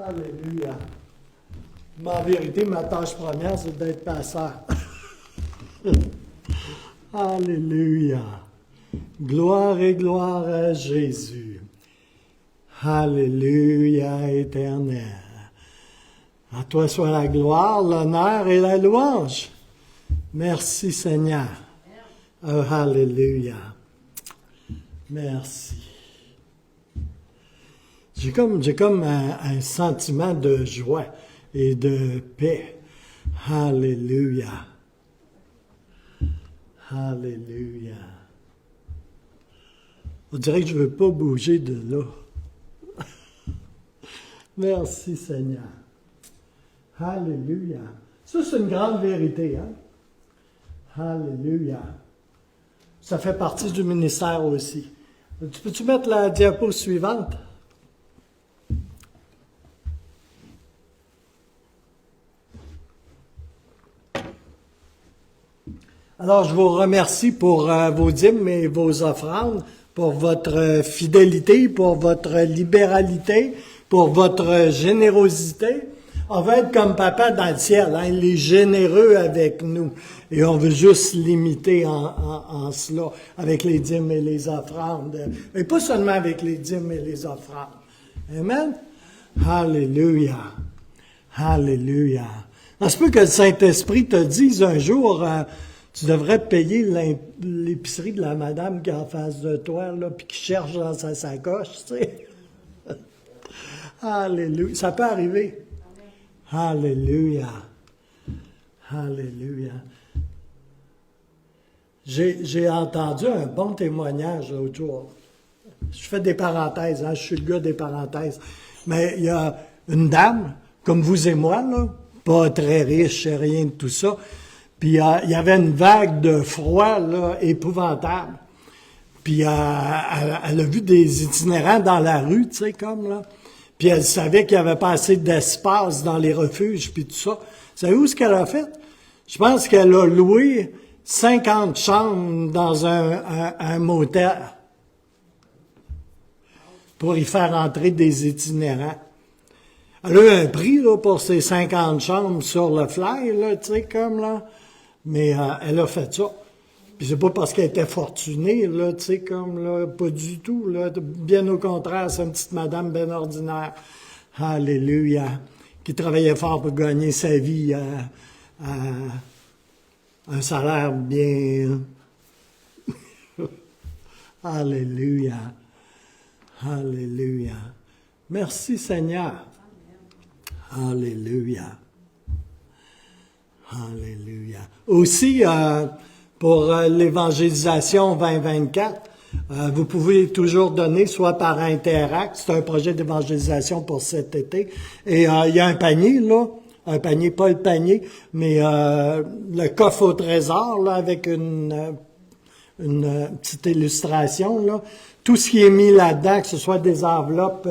Alléluia. Mais en vérité, ma tâche première, c'est d'être pasteur. Alléluia. Gloire et gloire à Jésus. Alléluia éternel. À toi soit la gloire, l'honneur et la louange. Merci Seigneur. Oh, alléluia. Merci. J'ai comme un sentiment de joie et de paix. Alléluia. Alléluia. On dirait que je ne veux pas bouger de là. Merci Seigneur. Alléluia. Ça, c'est une grande vérité, hein? Alléluia. Ça fait partie du ministère aussi. Peux-tu mettre la diapo suivante? Alors, je vous remercie pour vos dîmes et vos offrandes, pour votre fidélité, pour votre libéralité, pour votre générosité. On veut être comme Papa dans le ciel, hein? Il est généreux avec nous. Et on veut juste l'imiter en cela, avec les dîmes et les offrandes. Et pas seulement avec les dîmes et les offrandes. Amen? Alléluia. Alléluia. Ça se peut que le Saint-Esprit te dise un jour, tu devrais payer l'épicerie de la madame qui est en face de toi, là, puis qui cherche dans sa sacoche, tu sais. Alléluia. Ça peut arriver. Alléluia. Alléluia. J'ai entendu un bon témoignage l'autre jour. Je fais des parenthèses, hein, je suis le gars des parenthèses. Mais il y a une dame, comme vous et moi, là, pas très riche, rien de tout ça. Puis il y avait une vague de froid là, épouvantable. Puis elle a vu des itinérants dans la rue, tu sais, comme là. Puis elle savait qu'il n'y avait pas assez d'espace dans les refuges, puis tout ça. Vous savez où ce qu'elle a fait? Je pense qu'elle a loué 50 chambres dans un motel pour y faire entrer des itinérants. Elle a eu un prix là, pour ces 50 chambres sur le fly, là, tu sais, comme là. Mais elle a fait ça. Puis c'est pas parce qu'elle était fortunée, là, tu sais, comme là, pas du tout, là. Bien au contraire, c'est une petite madame bien ordinaire. Alléluia. Qui travaillait fort pour gagner sa vie à un salaire bien. Alléluia. Alléluia. Merci Seigneur. Alléluia. Alléluia. Aussi, pour l'évangélisation 2024, vous pouvez toujours donner, soit par Interact, c'est un projet d'évangélisation pour cet été, et il y a un panier, là, un panier, pas le panier, mais le coffre au trésor, là, avec une petite illustration, là. Tout ce qui est mis là-dedans, que ce soit des enveloppes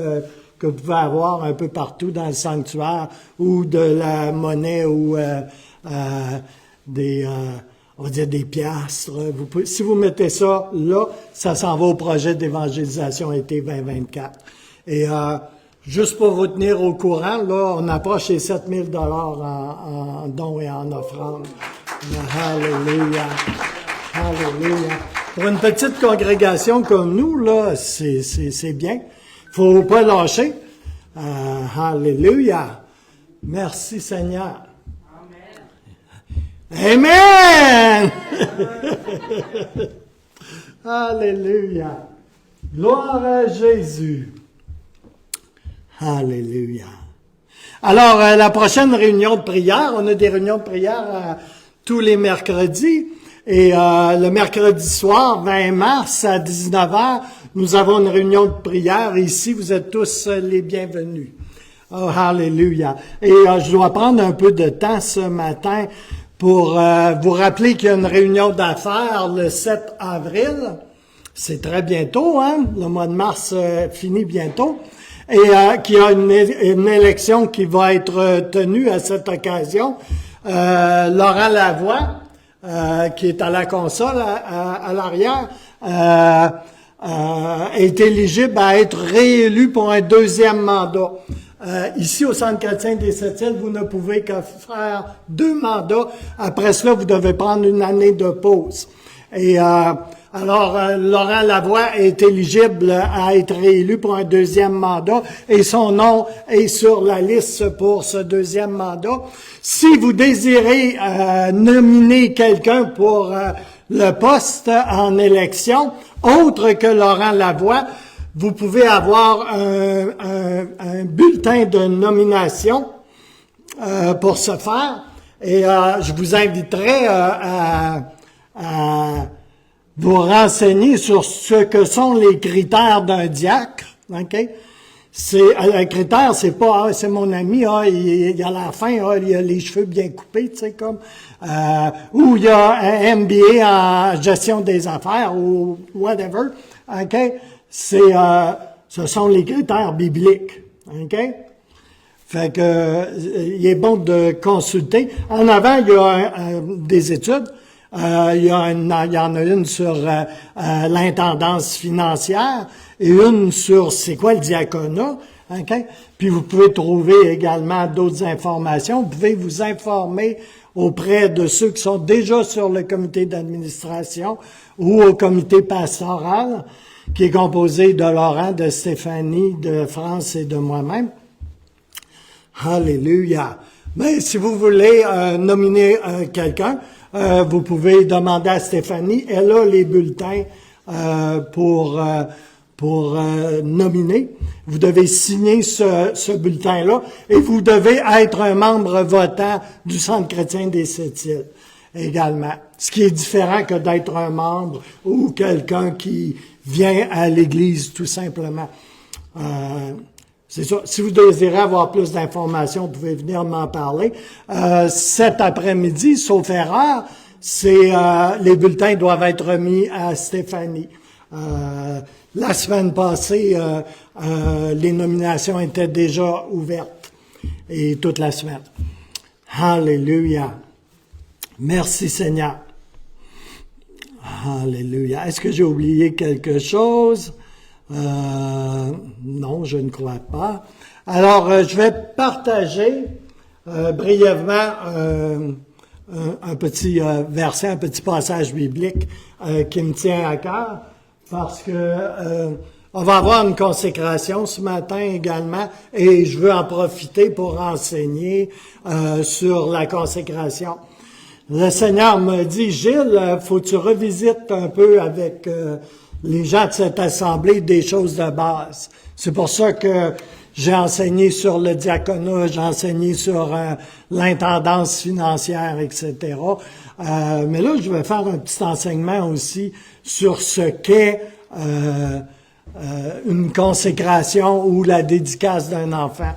que vous pouvez avoir un peu partout dans le sanctuaire, ou de la monnaie, ou on va dire des piastres. Si vous mettez ça là, ça s'en va au projet d'évangélisation été 2024. Et juste pour vous tenir au courant, là, on approche les 7 000 $ en dons et en offrandes. Alléluia. Alléluia. Pour une petite congrégation comme nous, là, c'est bien. Faut pas lâcher. Alléluia. Merci Seigneur. Amen! Alléluia. Gloire à Jésus. Alléluia. Alors, la prochaine réunion de prière, on a des réunions de prière tous les mercredis. Et le mercredi soir, 20 mars, à 19h, nous avons une réunion de prière. Et ici, vous êtes tous les bienvenus. Oh, alléluia. Et je dois prendre un peu de temps ce matin pour vous rappeler qu'il y a une réunion d'affaires le 7 avril. C'est très bientôt, hein? Le mois de mars finit bientôt. Et qu'il y a une élection qui va être tenue à cette occasion. Laurent Lavoie, qui est à la console à l'arrière, est éligible à être réélu pour un deuxième mandat. Ici, au Centre chrétien des Sept-Îles, vous ne pouvez que faire 2 mandats. Après cela, vous devez prendre une année de pause. Et alors, Laurent Lavoie est éligible à être réélu pour un deuxième mandat et son nom est sur la liste pour ce deuxième mandat. Si vous désirez nominer quelqu'un pour le poste en élection, autre que Laurent Lavoie, vous pouvez avoir un bulletin de nomination pour ce faire. Et je vous inviterai à vous renseigner sur ce que sont les critères d'un diacre. OK? Un critère, c'est pas c'est mon ami, il a la fin, il a les cheveux bien coupés, tu sais, comme ou il y a un MBA en gestion des affaires ou whatever. OK? Ce sont les critères bibliques. OK? Fait que il est bon de consulter. En avant, il y a des études. Il y en a une sur l'intendance financière et une sur c'est quoi le diaconat. Okay? Puis vous pouvez trouver également d'autres informations. Vous pouvez vous informer auprès de ceux qui sont déjà sur le comité d'administration ou au comité pastoral, qui est composé de Laurent, de Stéphanie, de France et de moi-même. Alléluia. Mais si vous voulez nominer quelqu'un, vous pouvez demander à Stéphanie. Elle a les bulletins pour nominer. Vous devez signer ce bulletin-là et vous devez être un membre votant du Centre chrétien des Sept-Îles également. Ce qui est différent que d'être un membre ou quelqu'un qui vient à l'Église tout simplement. C'est ça. Si vous désirez avoir plus d'informations, vous pouvez venir m'en parler. Cet après-midi, sauf erreur, les bulletins doivent être remis à Stéphanie. La semaine passée, les nominations étaient déjà ouvertes et toute la semaine. Alléluia. Merci Seigneur. Alléluia. Est-ce que j'ai oublié quelque chose? Non, je ne crois pas. Alors, je vais partager brièvement un petit verset, un petit passage biblique qui me tient à cœur, parce que on va avoir une consécration ce matin également, et je veux en profiter pour enseigner sur la consécration. Le Seigneur m'a dit, Gilles, faut que tu revisites un peu avec les gens de cette assemblée des choses de base. C'est pour ça que j'ai enseigné sur le diaconat, j'ai enseigné sur l'intendance financière, etc. Mais là, je vais faire un petit enseignement aussi sur ce qu'est une consécration ou la dédicace d'un enfant.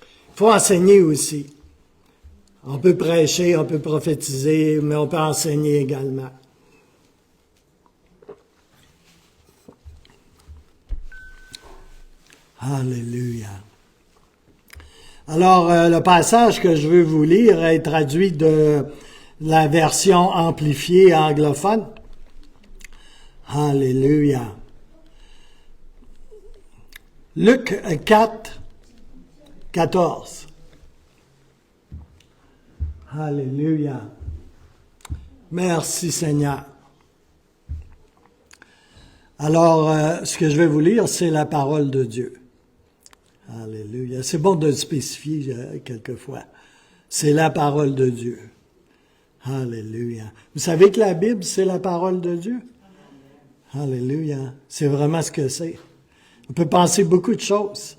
Il faut enseigner aussi. On peut prêcher, on peut prophétiser, mais on peut enseigner également. Alléluia. Alors, le passage que je veux vous lire est traduit de la version amplifiée anglophone. Alléluia. Luc 4, 14. Alléluia. Merci Seigneur. Alors, ce que je vais vous lire, c'est la parole de Dieu. Alléluia. C'est bon de le spécifier quelquefois. C'est la parole de Dieu. Alléluia. Vous savez que la Bible, c'est la parole de Dieu? Alléluia. C'est vraiment ce que c'est. On peut penser beaucoup de choses.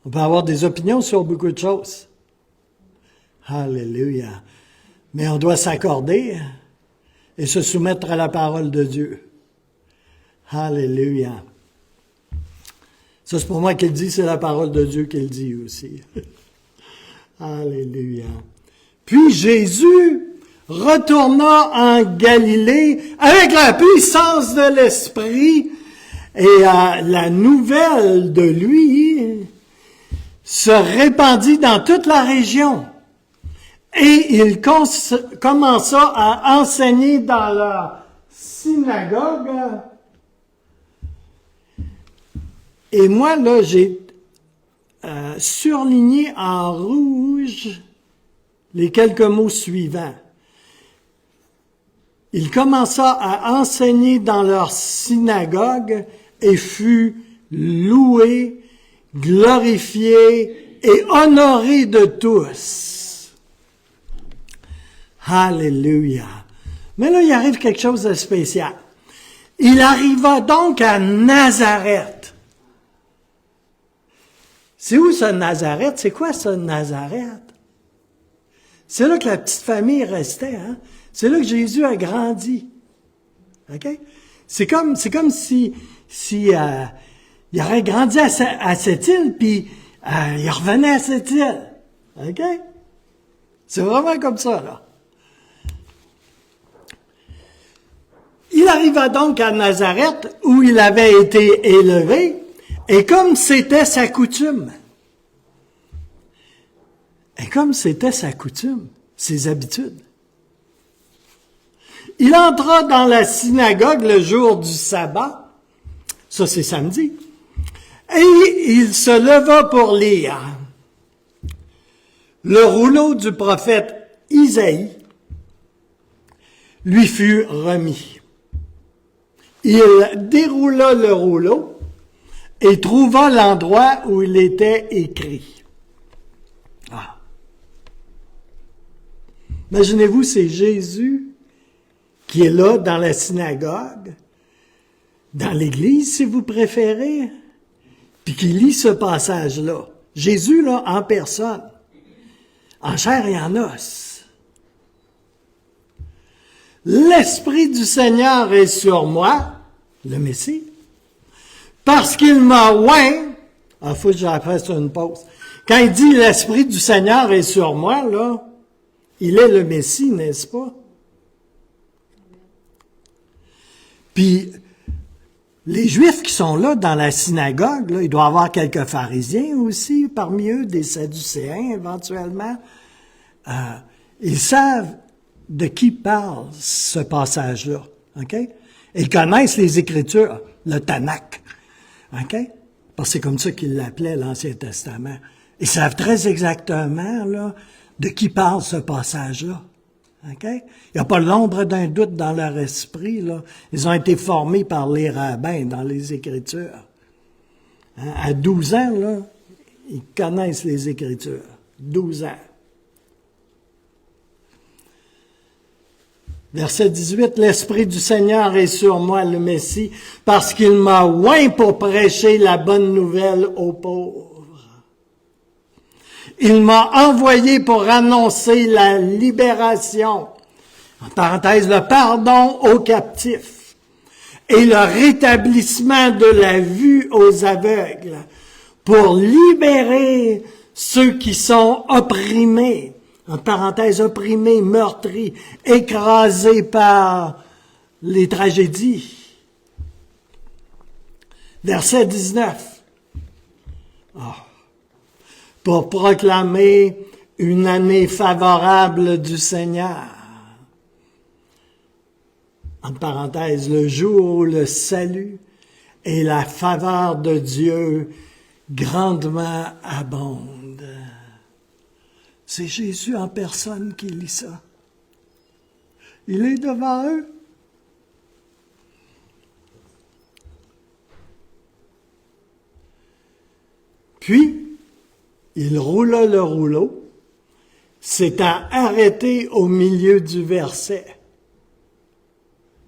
On peut avoir des opinions sur beaucoup de choses. Alléluia. Mais on doit s'accorder et se soumettre à la parole de Dieu. Alléluia. Ça, c'est pour moi qu'il dit, c'est la parole de Dieu qu'il dit aussi. Alléluia. Puis Jésus retourna en Galilée avec la puissance de l'Esprit, et la nouvelle de lui se répandit dans toute la région. Et il commença à enseigner dans leur synagogue. Et moi, là, j'ai surligné en rouge les quelques mots suivants. Il commença à enseigner dans leur synagogue et fut loué, glorifié et honoré de tous. Alléluia. Mais là, il arrive quelque chose de spécial. Il arriva donc à Nazareth. C'est où ça, Nazareth? C'est quoi ça, Nazareth? C'est là que la petite famille restait, hein? C'est là que Jésus a grandi. OK? C'est comme si il aurait grandi à cette île, puis il revenait à cette île. OK? C'est vraiment comme ça, là. Il arriva donc à Nazareth, où il avait été élevé, et comme c'était sa coutume, ses habitudes, il entra dans la synagogue le jour du sabbat, ça c'est samedi, et il se leva pour lire le rouleau du prophète Isaïe lui fut remis. Il déroula le rouleau et trouva l'endroit où il était écrit. Ah. Imaginez-vous, c'est Jésus qui est là dans la synagogue, dans l'église si vous préférez, puis qui lit ce passage-là. Jésus, là, en personne, en chair et en os. L'Esprit du Seigneur est sur moi, le Messie, parce qu'il m'a oint. Il faut que j'apprête une pause. Quand il dit l'Esprit du Seigneur est sur moi, là, il est le Messie, n'est-ce pas? Puis, les Juifs qui sont là dans la synagogue, là, il doit y avoir quelques pharisiens aussi, parmi eux, des Sadducéens éventuellement. Ils savent de qui parle ce passage-là. OK? Ils connaissent les Écritures, le Tanakh. OK? Parce que c'est comme ça qu'ils l'appelaient, l'Ancien Testament. Ils savent très exactement là, de qui parle ce passage-là. OK? Il n'y a pas l'ombre d'un doute dans leur esprit. Là. Ils ont été formés par les rabbins dans les Écritures. Hein? À 12 ans, là, ils connaissent les Écritures. 12 ans. Verset 18, « L'Esprit du Seigneur est sur moi, le Messie, parce qu'il m'a oint pour prêcher la bonne nouvelle aux pauvres. Il m'a envoyé pour annoncer la libération, en parenthèse, le pardon aux captifs, et le rétablissement de la vue aux aveugles, pour libérer ceux qui sont opprimés, en parenthèse, opprimés, meurtris, écrasés par les tragédies. » Verset 19. Oh. Pour proclamer une année favorable du Seigneur. En parenthèse, le jour où le salut et la faveur de Dieu grandement abondent. C'est Jésus en personne qui lit ça. Il est devant eux. Puis, il roula le rouleau, s'étant arrêté au milieu du verset.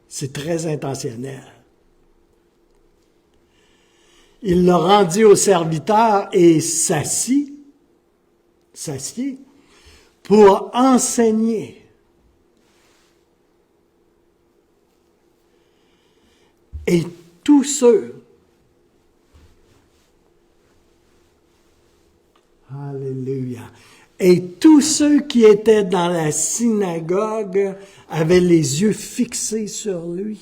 C'est très intentionnel. Il le rendit au serviteur et s'assied pour enseigner. Et tous ceux, alléluia, et tous ceux qui étaient dans la synagogue avaient les yeux fixés sur lui.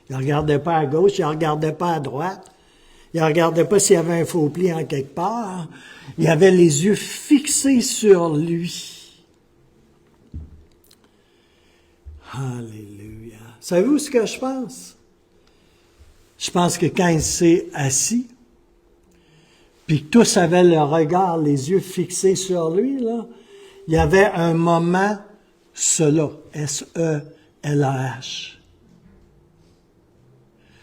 Ils ne regardaient pas à gauche, ils ne regardaient pas à droite. Il ne regardait pas s'il y avait un faux pli en quelque part. Il avait les yeux fixés sur lui. Alléluia. Savez-vous ce que je pense? Je pense que quand il s'est assis, puis que tous avaient le regard, les yeux fixés sur lui, là, il y avait un moment, cela, S-E-L-A-H.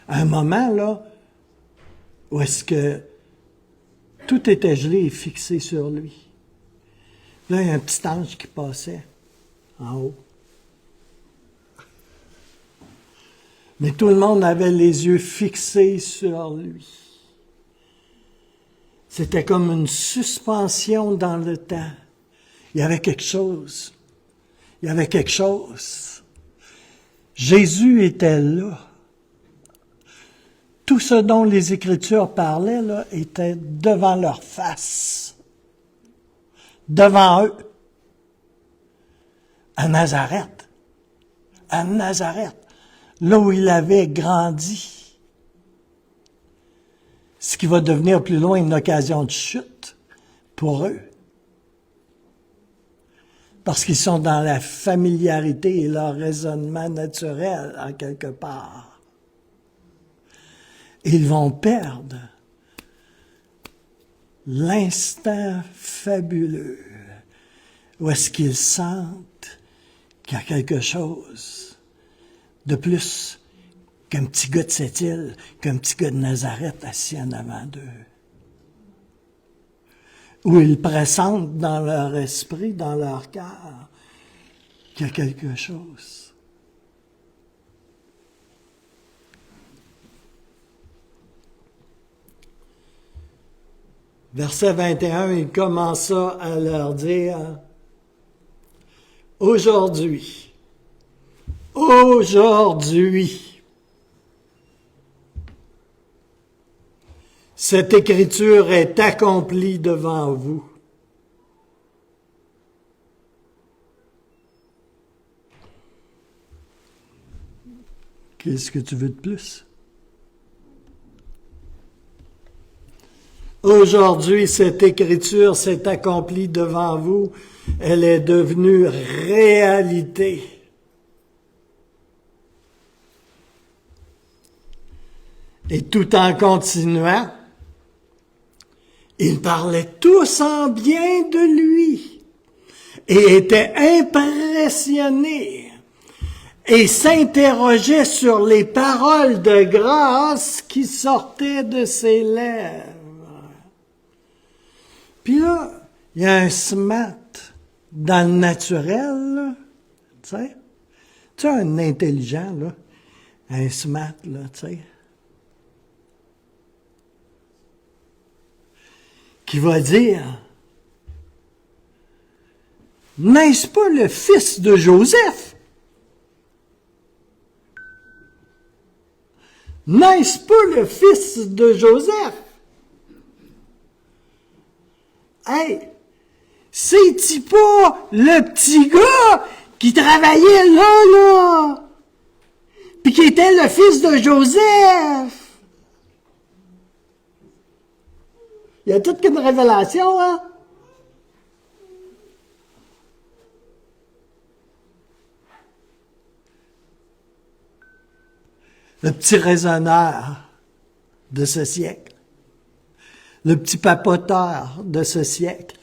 Un moment, là, où est-ce que tout était gelé et fixé sur lui. Là, il y a un petit ange qui passait en haut. Mais tout le monde avait les yeux fixés sur lui. C'était comme une suspension dans le temps. Il y avait quelque chose. Il y avait quelque chose. Jésus était là. Tout ce dont les Écritures parlaient, là, était devant leur face. Devant eux. À Nazareth. À Nazareth. Là où il avait grandi. Ce qui va devenir plus loin une occasion de chute pour eux. Parce qu'ils sont dans la familiarité et leur raisonnement naturel, en quelque part. Ils vont perdre l'instant fabuleux où est-ce qu'ils sentent qu'il y a quelque chose de plus qu'un petit gars de cette île, qu'un petit gars de Nazareth assis en avant d'eux. Où ils pressentent dans leur esprit, dans leur cœur, qu'il y a quelque chose. Verset 21, il commença à leur dire, « Aujourd'hui, cette écriture est accomplie devant vous. » Qu'est-ce que tu veux de plus? Aujourd'hui, cette écriture s'est accomplie devant vous. Elle est devenue réalité. Et tout en continuant, ils parlaient tous en bien de lui et étaient impressionnés et s'interrogeaient sur les paroles de grâce qui sortaient de ses lèvres. Puis là, il y a un smart dans le naturel, là, tu sais. Tu as un intelligent, là, un smart, là, tu sais, qui va dire, « N'est-ce pas le fils de Joseph? N'est-ce pas le fils de Joseph? » Hey, c'est-tu pas le petit gars qui travaillait là, puis qui était le fils de Joseph? Il y a toute une révélation, hein? Le petit raisonneur de ce siècle. Le petit papoteur de ce siècle.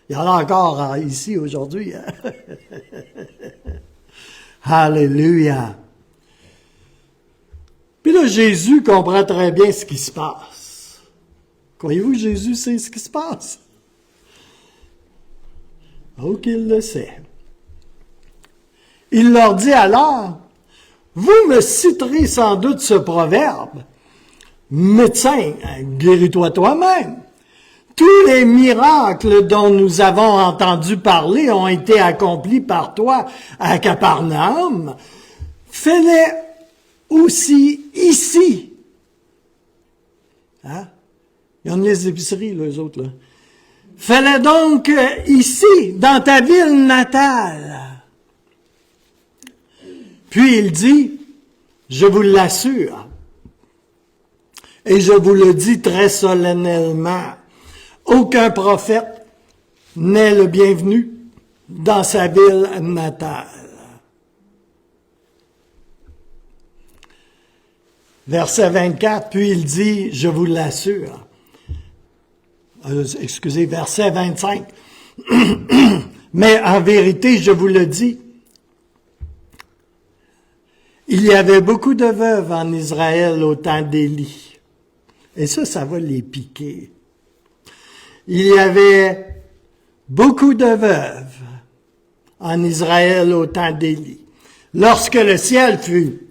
Il y en a encore ici aujourd'hui. Hein? Alléluia. Puis là, Jésus comprend très bien ce qui se passe. Croyez-vous que Jésus sait ce qui se passe? Oh, qu'il le sait. Il leur dit alors, « Vous me citerez sans doute ce proverbe. Médecin, guéris-toi toi-même. Tous les miracles dont nous avons entendu parler ont été accomplis par toi à Capernaum. Fais-les aussi ici. » Hein? Ils ont les épiceries, les autres, là. « Fais-les donc ici, dans ta ville natale. » Puis il dit, « Je vous l'assure, et je vous le dis très solennellement, aucun prophète n'est le bienvenu dans sa ville natale. » Verset 24, puis il dit, je vous l'assure. Excusez, verset 25. Mais en vérité, je vous le dis, il y avait beaucoup de veuves en Israël au temps d'Élie. Et ça va les piquer. Il y avait beaucoup de veuves en Israël au temps d'Élie. Lorsque le ciel fut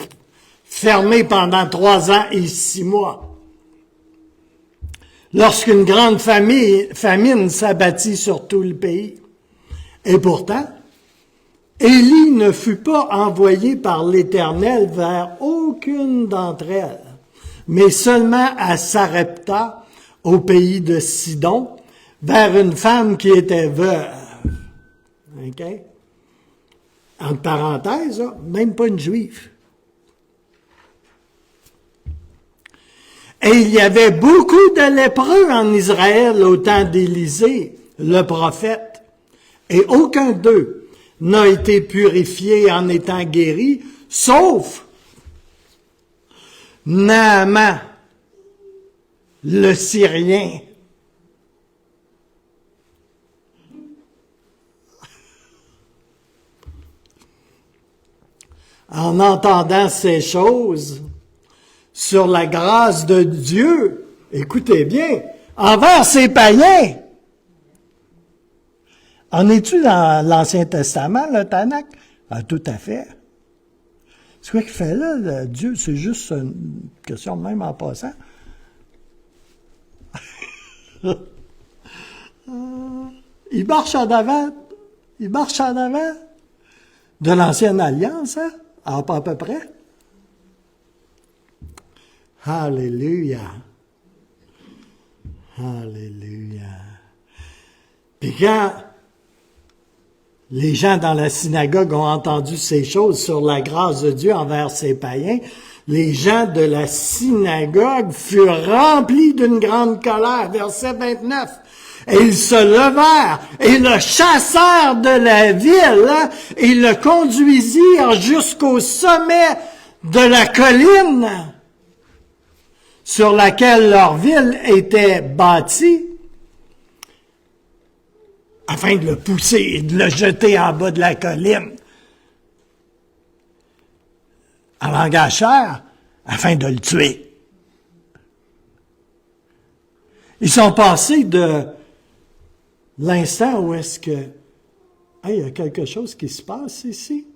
fermé pendant 3 ans et 6 mois, lorsqu'une grande famine s'abattit sur tout le pays. Et pourtant, Élie ne fut pas envoyé par l'Éternel vers aucune d'entre elles, mais seulement à Sarepta, au pays de Sidon, vers une femme qui était veuve. OK? Entre parenthèses, même pas une juive. Et il y avait beaucoup de lépreux en Israël au temps d'Élisée, le prophète, et aucun d'eux n'a été purifié en étant guéri, sauf Naaman, le Syrien. En entendant ces choses, sur la grâce de Dieu, écoutez bien, envers ces païens. En es-tu dans l'Ancien Testament, le Tanakh? Ah, tout à fait. C'est quoi qu'il fait là, Dieu? C'est juste une question même en passant. Il marche en avant. Il marche en avant de l'Ancienne Alliance, hein? Ah, pas à peu près. Alléluia. Alléluia. Puis quand les gens dans la synagogue ont entendu ces choses sur la grâce de Dieu envers ces païens, les gens de la synagogue furent remplis d'une grande colère. Verset 29. Et ils se levèrent et le chassèrent de la ville et le conduisirent jusqu'au sommet de la colline sur laquelle leur ville était bâtie, afin de le pousser et de le jeter en bas de la colline. En langage cher, afin de le tuer. Ils sont passés de l'instant où est-ce que, il y a quelque chose qui se passe ici.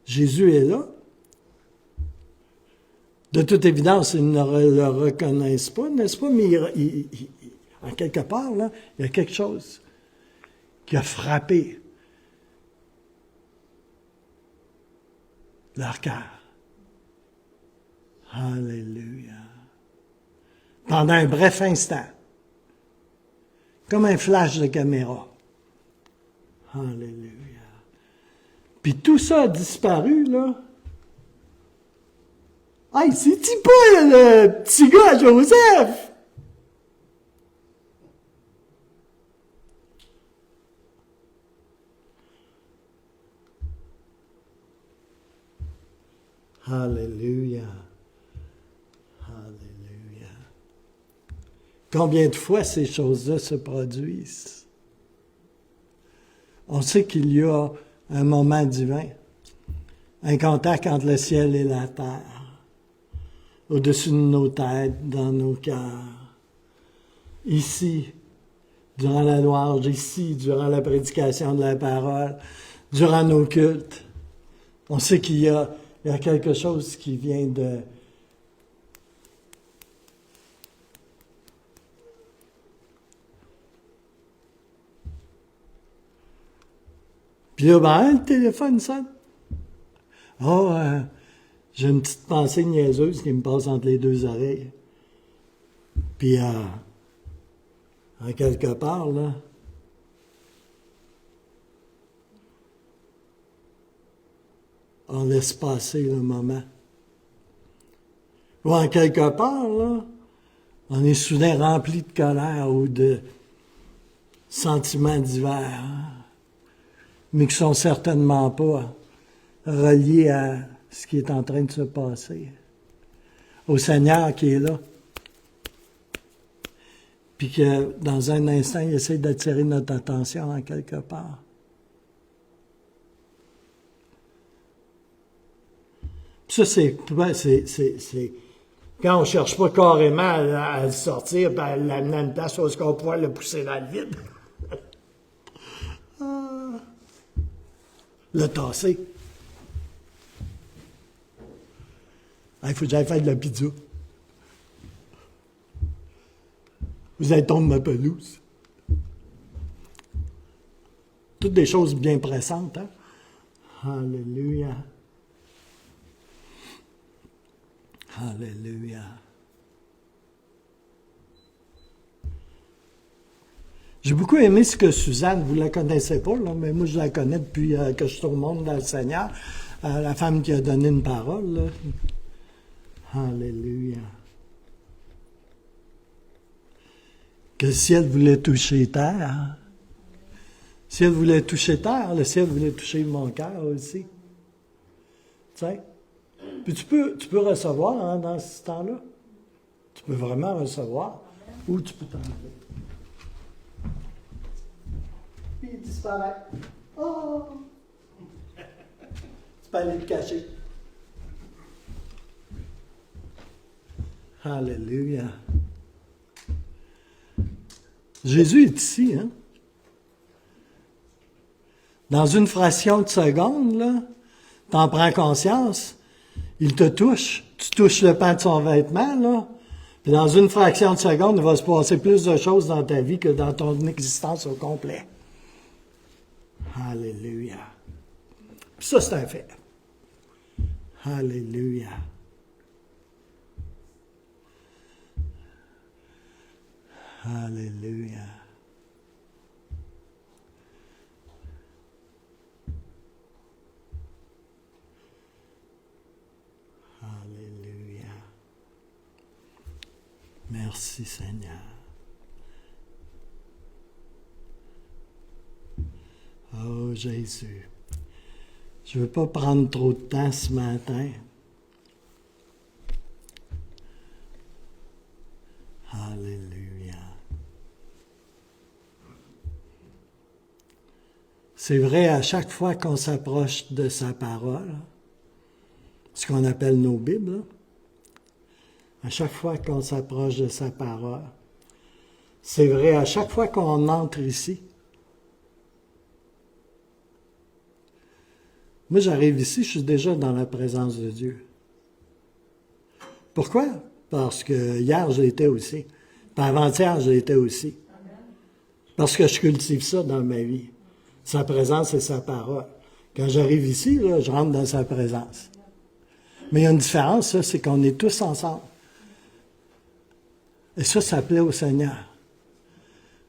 Jésus est là. De toute évidence, ils ne le reconnaissent pas, n'est-ce pas? Mais en quelque part, là, il y a quelque chose qui a frappé leur cœur. Alléluia. Pendant un bref instant, comme un flash de caméra. Alléluia. Puis tout ça a disparu, là. Hey, c'est-tu pas le petit gars Joseph? Alléluia. Alléluia. Combien de fois ces choses-là se produisent? On sait qu'il y a un moment divin, un contact entre le ciel et la terre, au-dessus de nos têtes, dans nos cœurs, ici, durant la louange, ici, durant la prédication de la parole, durant nos cultes. On sait qu'il y a quelque chose qui vient de... Puis là, le téléphone sonne. J'ai une petite pensée niaiseuse qui me passe entre les deux oreilles. Puis, en quelque part, là, on laisse passer le moment. Ou en quelque part, là, on est soudain rempli de colère ou de sentiments divers, mais qui sont certainement pas relié à ce qui est en train de se passer. Au Seigneur qui est là. Puis que dans un instant, il essaie d'attirer notre attention en quelque part. Ça, c'est quand on ne cherche pas carrément à le sortir et à l'amener à une place où on pourra le pousser dans le vide. Le tasser. Il faut que j'aille faire de la pizza. Vous allez tomber ma pelouse. Toutes des choses bien pressantes, hein? Alléluia. Alléluia. J'ai beaucoup aimé ce que Suzanne, vous ne la connaissez pas, là, mais moi je la connais depuis que je suis au monde dans le Seigneur, la femme qui a donné une parole. Là. Alléluia. Que le ciel voulait toucher terre. Le ciel voulait toucher terre, le ciel voulait toucher mon cœur aussi. Tu sais? Puis tu peux recevoir hein, dans ce temps-là. Tu peux vraiment recevoir. Ou tu peux t'enlever. Puis il disparaît. Oh! Tu peux aller te cacher. Alléluia. Jésus est ici, hein? Dans une fraction de seconde, là, t'en prends conscience, il te touche, tu touches le pan de son vêtement, là, puis dans une fraction de seconde, il va se passer plus de choses dans ta vie que dans ton existence au complet. Alléluia. Puis ça, c'est un fait. Alléluia. Alléluia. Alléluia. Merci Seigneur. Oh Jésus. Je ne veux pas prendre trop de temps ce matin. Alléluia. C'est vrai, à chaque fois qu'on s'approche de sa parole, ce qu'on appelle nos Bibles, à chaque fois qu'on s'approche de sa parole, c'est vrai, à chaque fois qu'on entre ici. Moi, j'arrive ici, je suis déjà dans la présence de Dieu. Pourquoi? Parce que hier, je l'étais aussi. Puis avant-hier, je l'étais aussi. Parce que je cultive ça dans ma vie. Sa présence et sa parole. Quand j'arrive ici, là, je rentre dans sa présence. Mais il y a une différence, ça, c'est qu'on est tous ensemble. Et ça plaît au Seigneur.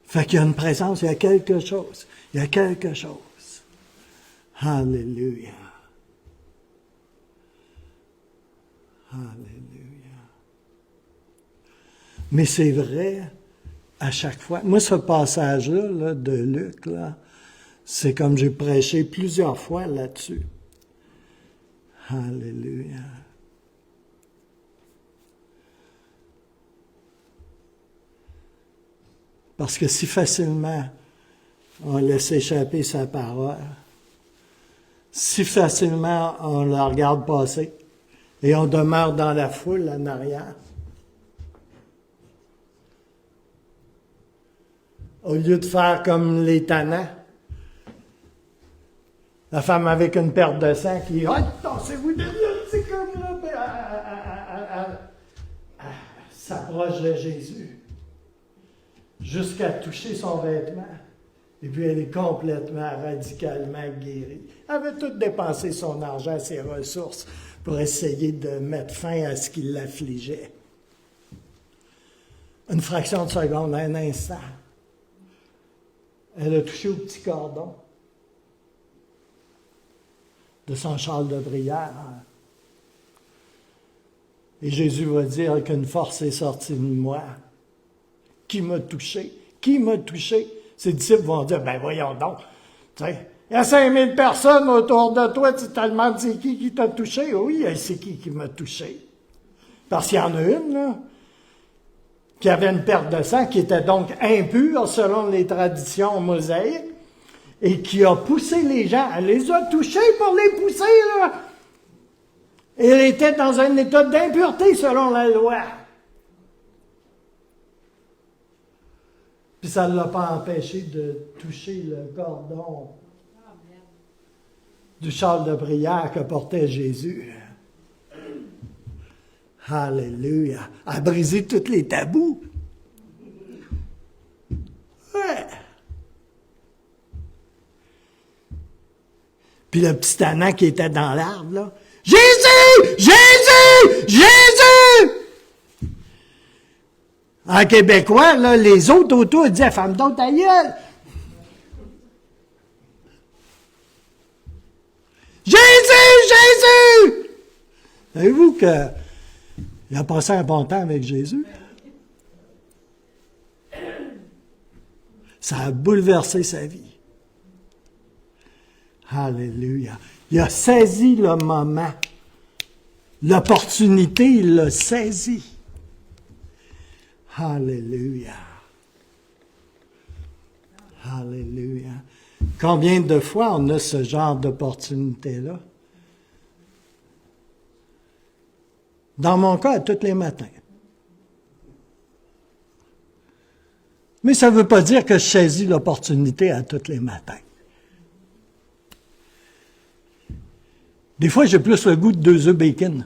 Fait qu'il y a une présence, il y a quelque chose. Il y a quelque chose. Alléluia. Alléluia. Mais c'est vrai, à chaque fois. Moi, ce passage-là là, de Luc, là, c'est comme j'ai prêché plusieurs fois là-dessus. Alléluia. Parce que si facilement on laisse échapper sa parole, si facilement on la regarde passer et on demeure dans la foule en arrière, au lieu de faire comme les tannants, la femme avec une perte de sang qui dit « Ah, tassez-vous de là, c'est comme là! » Elle s'approche de Jésus jusqu'à toucher son vêtement. Et puis elle est complètement, radicalement guérie. Elle avait tout dépensé son argent, ses ressources, pour essayer de mettre fin à ce qui l'affligeait. Une fraction de seconde, un instant. Elle a touché au petit cordon de son châle de prière. Et Jésus va dire qu'une force est sortie de moi. Qui m'a touché? Qui m'a touché? Ses disciples vont dire, ben voyons donc, tu sais, Il y a 5000 personnes autour de toi, tu te demandes c'est qui t'a touché. Oui, c'est qui m'a touché. Parce qu'il y en a une, là, qui avait une perte de sang, qui était donc impure selon les traditions mosaïques, et qui a poussé les gens. Elle les a touchés pour les pousser, là. Et elle était dans un état d'impureté selon la loi. Puis ça ne l'a pas empêché de toucher le cordon du châle de prière que portait Jésus. Alléluia. À briser tous les tabous. Ouais. Puis le petit tannant qui était dans l'arbre, là. Jésus! Jésus! Jésus! En québécois, là, les autres autour disaient, femme donc ta gueule! Jésus! Jésus! Savez-vous qu'il a passé un bon temps avec Jésus? Ça a bouleversé sa vie. Alléluia. Il a saisi le moment. L'opportunité, il l'a saisi. Alléluia. Alléluia. Combien de fois on a ce genre d'opportunité-là? Dans mon cas, tous les matins. Mais ça ne veut pas dire que je saisis l'opportunité à tous les matins. Des fois, j'ai plus le goût de 2 œufs bacon.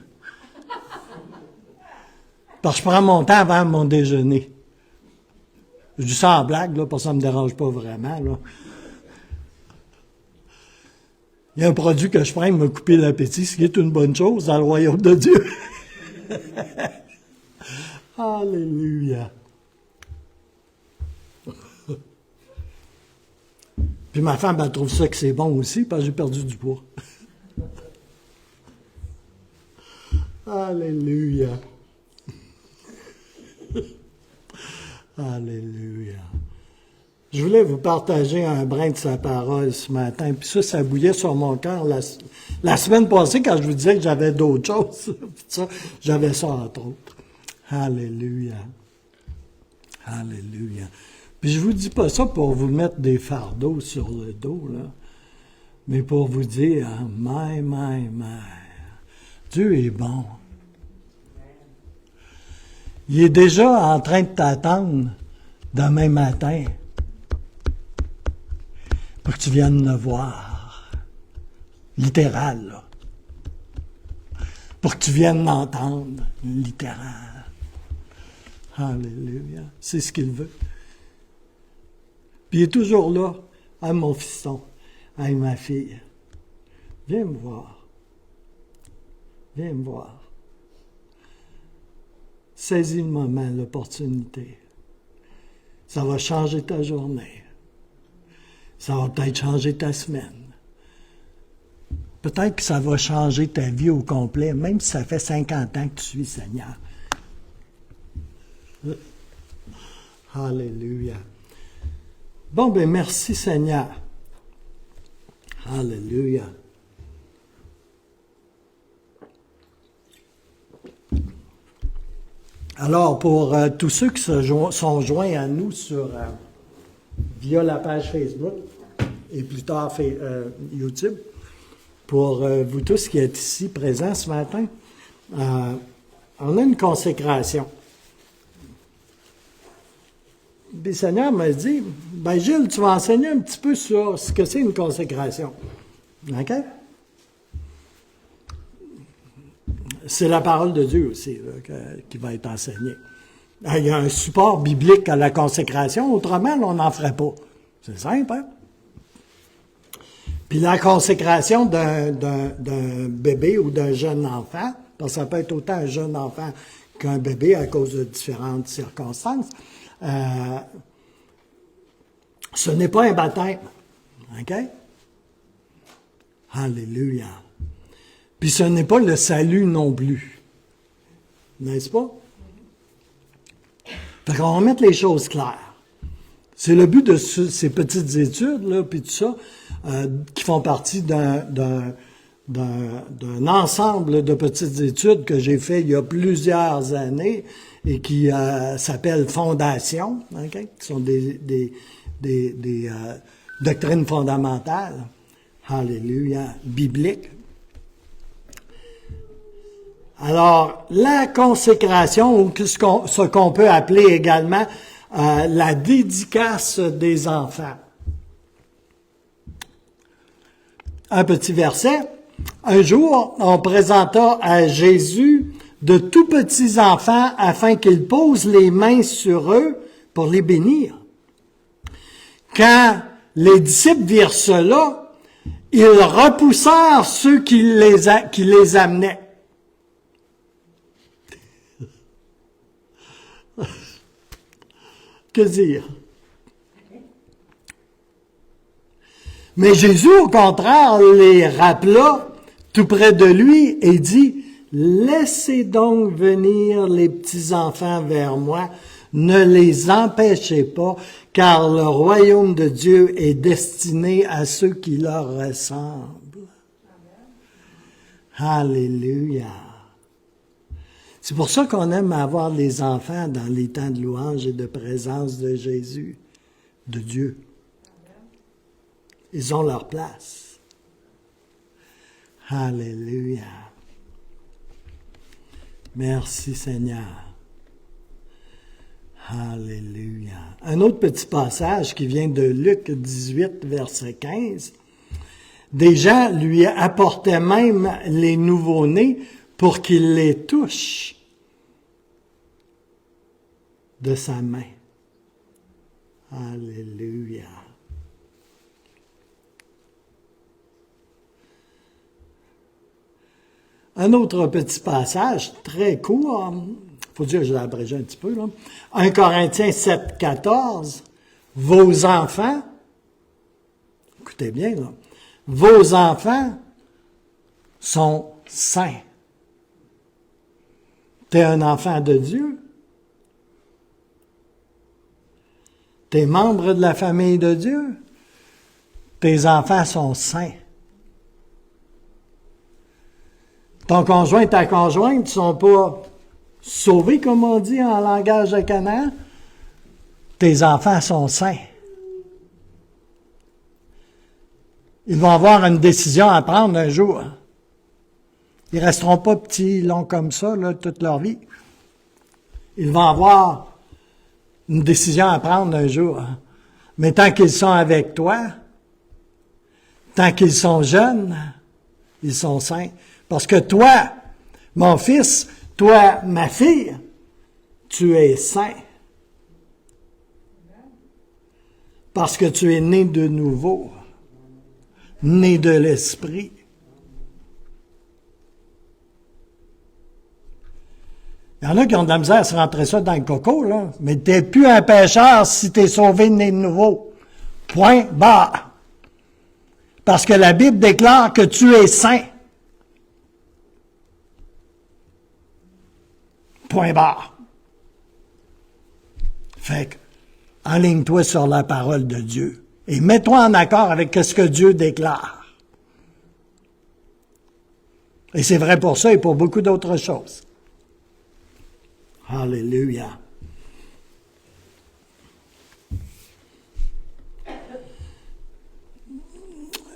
Parce que je prends mon temps avant mon déjeuner. Je dis ça en blague, là, parce que ça ne me dérange pas vraiment, là. Il y a un produit que je prends, il m'a coupé l'appétit, ce qui est une bonne chose dans le royaume de Dieu. Alléluia. Puis ma femme, elle trouve ça que c'est bon aussi, parce que j'ai perdu du poids. Alléluia. Alléluia. Je voulais vous partager un brin de sa parole ce matin, puis ça bouillait sur mon cœur la semaine passée quand je vous disais que j'avais d'autres choses. Ça, j'avais ça entre autres. Alléluia. Alléluia. Puis je vous dis pas ça pour vous mettre des fardeaux sur le dos, là, mais pour vous dire, my, Dieu est bon. Il est déjà en train de t'attendre demain matin pour que tu viennes le voir. Littéral, là. Pour que tu viennes l'entendre. Littéral. Alléluia. C'est ce qu'il veut. Puis il est toujours là. Ah, mon fiston. Ah, ma fille. Viens me voir. Viens me voir. Saisis le moment, l'opportunité. Ça va changer ta journée. Ça va peut-être changer ta semaine. Peut-être que ça va changer ta vie au complet, même si ça fait 50 ans que tu suis Seigneur. Alléluia. Bon, ben merci Seigneur. Alléluia. Alors, pour tous ceux qui sont joints à nous via la page Facebook et plus tard YouTube, pour vous tous qui êtes ici présents ce matin, on a une consécration. Puis le Seigneur m'a dit, ben Gilles, tu vas enseigner un petit peu sur ce que c'est une consécration. OK? C'est la parole de Dieu aussi là, qui va être enseignée. Il y a un support biblique à la consécration, autrement, on n'en ferait pas. C'est simple, hein? Puis la consécration d'un bébé ou d'un jeune enfant, parce que ça peut être autant un jeune enfant qu'un bébé à cause de différentes circonstances, ce n'est pas un baptême. OK? Alléluia. Puis ce n'est pas le salut non plus. N'est-ce pas? Fait qu'on va mettre les choses claires. C'est le but de ces petites études, là, puis tout ça, qui font partie d'un ensemble de petites études que j'ai fait il y a plusieurs années et qui s'appelle Fondation, okay? Qui sont des doctrines fondamentales, alléluia, bibliques. Alors, la consécration, ou ce qu'on peut appeler également la dédicace des enfants. Un petit verset. Un jour, on présenta à Jésus de tout petits enfants afin qu'il pose les mains sur eux pour les bénir. Quand les disciples virent cela, ils repoussèrent ceux qui les amenaient. Que dire? Mais Jésus, au contraire, les rappela tout près de lui et dit, « Laissez donc venir les petits-enfants vers moi, ne les empêchez pas, car le royaume de Dieu est destiné à ceux qui leur ressemblent. » Alléluia. C'est pour ça qu'on aime avoir des enfants dans les temps de louange et de présence de Jésus, de Dieu. Ils ont leur place. Alléluia. Merci Seigneur. Alléluia. Un autre petit passage qui vient de Luc 18, verset 15. Des gens lui apportaient même les nouveau-nés pour qu'il les touche de sa main. Alléluia. Un autre petit passage, très court, faut dire que je l'ai abrégé un petit peu, là. 1 Corinthiens 7, 14, vos enfants, écoutez bien, là, vos enfants sont saints. Tu es un enfant de Dieu. Tu es membre de la famille de Dieu. Tes enfants sont saints. Ton conjoint, ta conjointe ne sont pas sauvés, comme on dit en langage de Canaan. Tes enfants sont saints. Ils vont avoir une décision à prendre un jour. Ils ne resteront pas petits, longs comme ça, là, toute leur vie. Ils vont avoir une décision à prendre un jour. Mais tant qu'ils sont avec toi, tant qu'ils sont jeunes, ils sont saints. Parce que toi, mon fils, toi, ma fille, tu es saint. Parce que tu es né de nouveau, né de l'Esprit. Il y en a qui ont de la misère à se rentrer ça dans le coco, là. Mais tu n'es plus un pécheur si tu es sauvé né de nouveau. Point barre. Parce que la Bible déclare que tu es saint. Point barre. Fait que, enligne-toi sur la parole de Dieu et mets-toi en accord avec ce que Dieu déclare. Et c'est vrai pour ça et pour beaucoup d'autres choses. Alléluia.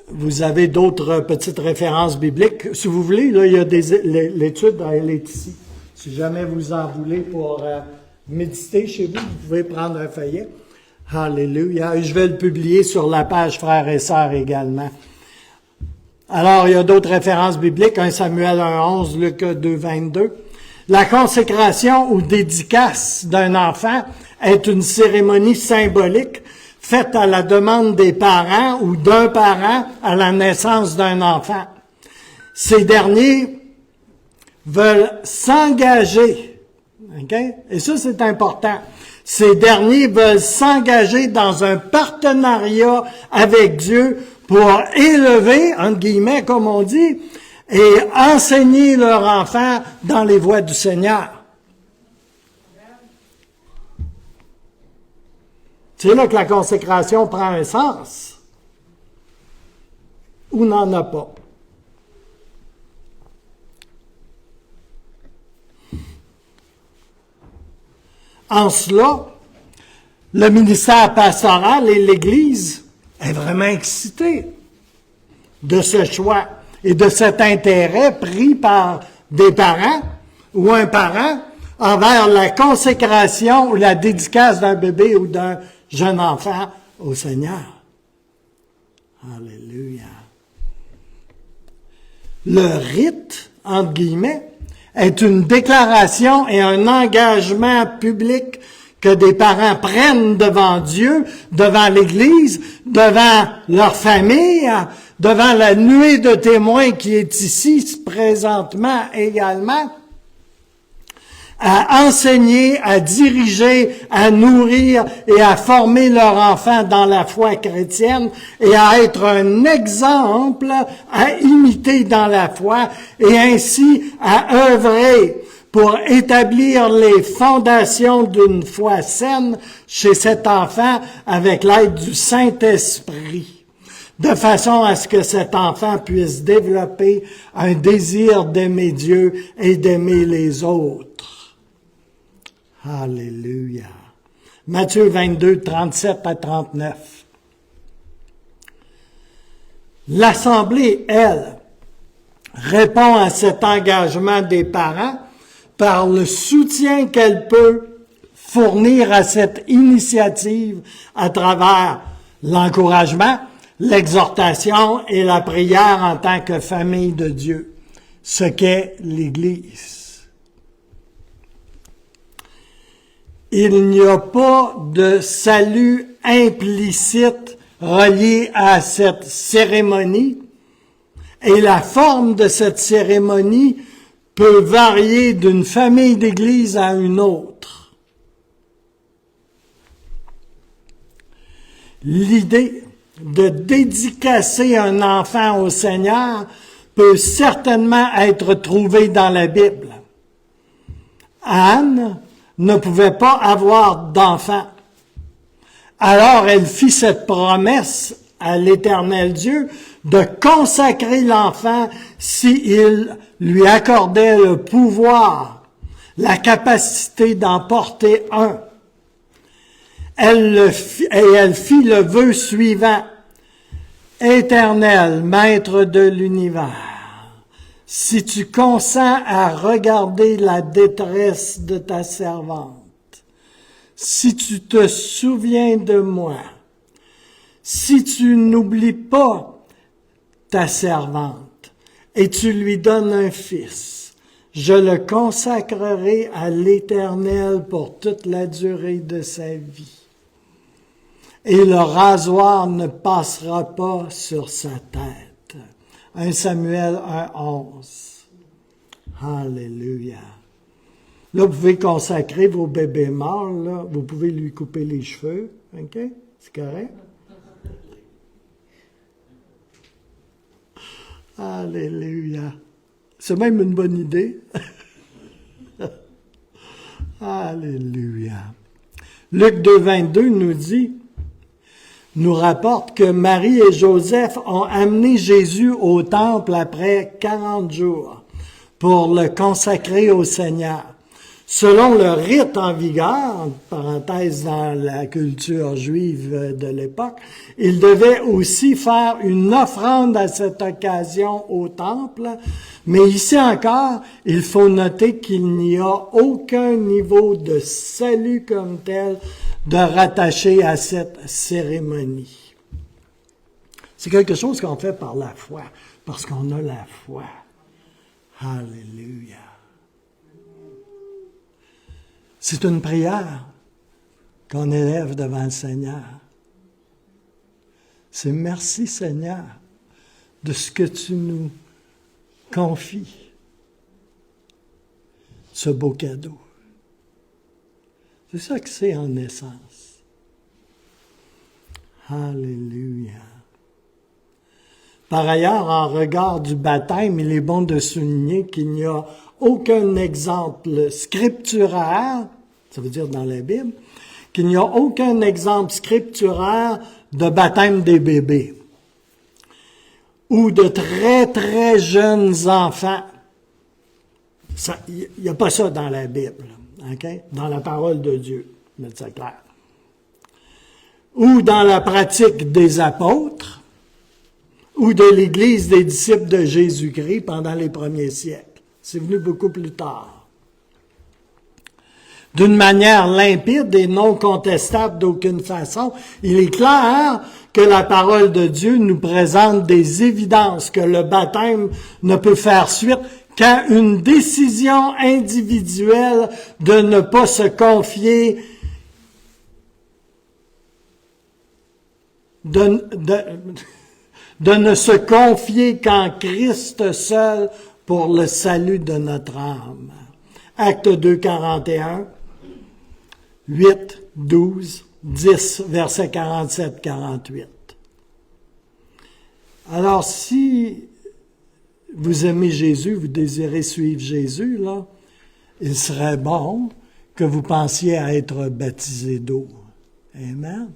Vous avez d'autres petites références bibliques. Si vous voulez, là, il y a l'étude, elle est ici. Si jamais vous en voulez pour méditer chez vous, vous pouvez prendre un feuillet. Alléluia. Et je vais le publier sur la page Frères et Sœurs également. Alors, il y a d'autres références bibliques. 1 Samuel 1,11, Luc 2,22. La consécration ou dédicace d'un enfant est une cérémonie symbolique faite à la demande des parents ou d'un parent à la naissance d'un enfant. Ces derniers veulent s'engager, okay? Et ça c'est important, ces derniers veulent s'engager dans un partenariat avec Dieu pour élever, entre guillemets comme on dit, et enseigner leur enfant dans les voies du Seigneur. C'est là que la consécration prend un sens. ou n'en a pas. En cela, le ministère pastoral et l'Église est vraiment excité de ce choix et de cet intérêt pris par des parents ou un parent envers la consécration ou la dédicace d'un bébé ou d'un jeune enfant au Seigneur. Alléluia. Le rite, entre guillemets, est une déclaration et un engagement public que des parents prennent devant Dieu, devant l'Église, devant leur famille, devant la nuée de témoins qui est ici présentement également, à enseigner, à diriger, à nourrir et à former leurs enfants dans la foi chrétienne et à être un exemple à imiter dans la foi et ainsi à œuvrer pour établir les fondations d'une foi saine chez cet enfant avec l'aide du Saint-Esprit, de façon à ce que cet enfant puisse développer un désir d'aimer Dieu et d'aimer les autres. Alléluia. Matthieu 22, 37 à 39. L'Assemblée, elle, répond à cet engagement des parents par le soutien qu'elle peut fournir à cette initiative à travers l'encouragement, l'exhortation et la prière en tant que famille de Dieu, ce qu'est l'Église. Il n'y a pas de salut implicite relié à cette cérémonie et la forme de cette cérémonie peut varier d'une famille d'église à une autre. L'idée de dédicacer un enfant au Seigneur peut certainement être trouvée dans la Bible. Anne ne pouvait pas avoir d'enfant. Alors elle fit cette promesse à l'Éternel Dieu de consacrer l'enfant s'il lui accordait le pouvoir, la capacité d'en porter un. Elle fit le vœu suivant. Éternel, Maître de l'univers, si tu consens à regarder la détresse de ta servante, si tu te souviens de moi, si tu n'oublies pas ta servante et tu lui donnes un fils, je le consacrerai à l'Éternel pour toute la durée de sa vie. Et le rasoir ne passera pas sur sa tête. 1 Samuel 1:11. Alléluia. Là, vous pouvez consacrer vos bébés morts, là. Vous pouvez lui couper les cheveux. OK? C'est correct? Alléluia. C'est même une bonne idée. Alléluia. Luc 2:22 nous rapporte que Marie et Joseph ont amené Jésus au temple après 40 jours pour le consacrer au Seigneur. Selon le rite en vigueur, parenthèse dans la culture juive de l'époque, il devait aussi faire une offrande à cette occasion au temple, mais ici encore, il faut noter qu'il n'y a aucun niveau de salut comme tel de rattacher à cette cérémonie. C'est quelque chose qu'on fait par la foi, parce qu'on a la foi. Alléluia. C'est une prière qu'on élève devant le Seigneur. C'est merci Seigneur de ce que tu nous confies, ce beau cadeau. C'est ça que c'est en essence. Alléluia. Par ailleurs, en regard du baptême, il est bon de souligner qu'il n'y a aucun exemple scripturaire, ça veut dire dans la Bible, qu'il n'y a aucun exemple scripturaire de baptême des bébés. ou de très, très jeunes enfants. Il n'y a pas ça dans la Bible, okay? Dans la parole de Dieu, mettre ça clair. Ou dans la pratique des apôtres, ou de l'Église des disciples de Jésus-Christ pendant les premiers siècles. C'est venu beaucoup plus tard. D'une manière limpide et non contestable d'aucune façon, il est clair que la parole de Dieu nous présente des évidences que le baptême ne peut faire suite qu'à une décision individuelle de ne pas se confier de ne se confier qu'en Christ seul pour le salut de notre âme. Acte 2, 41, 8, 12, 10, versets 47, 48. Alors, si vous aimez Jésus, vous désirez suivre Jésus, là, il serait bon que vous pensiez à être baptisé d'eau. Amen.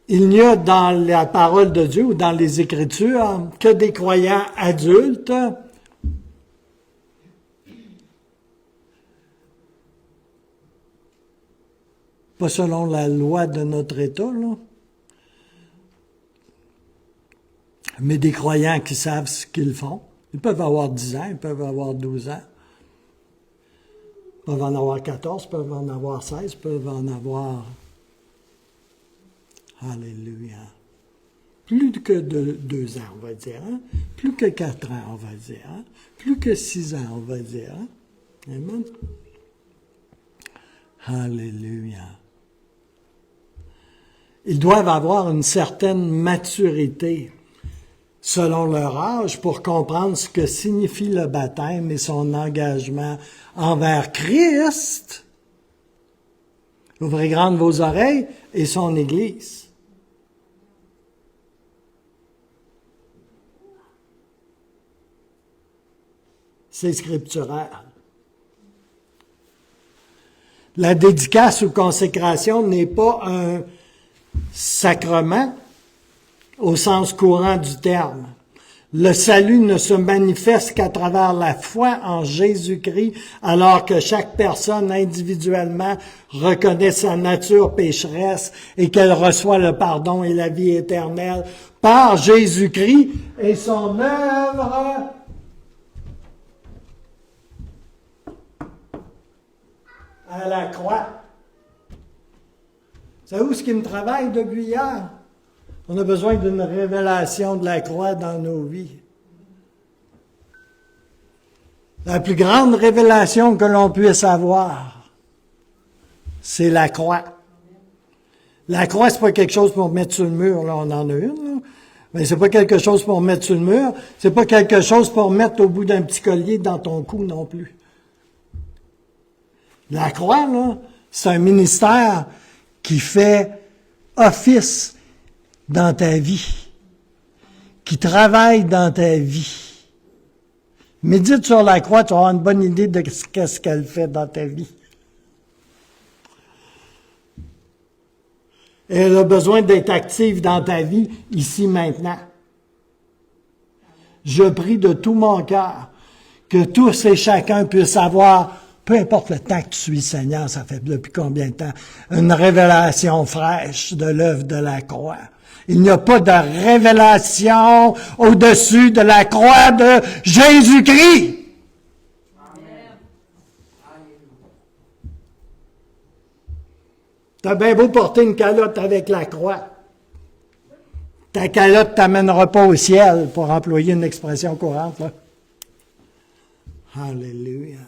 Il n'y a dans la parole de Dieu ou dans les Écritures que des croyants adultes pas selon la loi de notre État, là, mais des croyants qui savent ce qu'ils font. Ils peuvent avoir 10 ans, ils peuvent avoir 12 ans, ils peuvent en avoir 14, ils peuvent en avoir 16, ils peuvent en avoir... Alléluia. Plus que 2 ans, on va dire. Hein? Plus que 4 ans, on va dire. Hein? Plus que 6 ans, on va dire. Hein? Amen. Alléluia. Ils doivent avoir une certaine maturité selon leur âge pour comprendre ce que signifie le baptême et son engagement envers Christ. Ouvrez grandes vos oreilles et son Église. C'est scripturaire. La dédicace ou consécration n'est pas un sacrement au sens courant du terme. Le salut ne se manifeste qu'à travers la foi en Jésus-Christ, alors que chaque personne individuellement reconnaît sa nature pécheresse et qu'elle reçoit le pardon et la vie éternelle par Jésus-Christ et son œuvre à la croix. C'est où ce qui me travaille depuis hier? On a besoin d'une révélation de la croix dans nos vies. La plus grande révélation que l'on puisse avoir, c'est la croix. La croix, c'est pas quelque chose pour mettre sur le mur, là, on en a une, là. Mais c'est pas quelque chose pour mettre sur le mur, c'est pas quelque chose pour mettre au bout d'un petit collier dans ton cou non plus. La croix, là, c'est un ministère qui fait office dans ta vie, qui travaille dans ta vie. Médite sur la croix, tu vas avoir une bonne idée de ce qu'elle fait dans ta vie. Et elle a besoin d'être active dans ta vie, ici, maintenant. Je prie de tout mon cœur que tous et chacun puissent avoir, peu importe le temps que tu suis Seigneur, ça fait depuis combien de temps, une révélation fraîche de l'œuvre de la croix. Il n'y a pas de révélation au-dessus de la croix de Jésus-Christ. T'as bien beau porter une calotte avec la croix. Ta calotte t'amènera pas au ciel, pour employer une expression courante, là. Alléluia.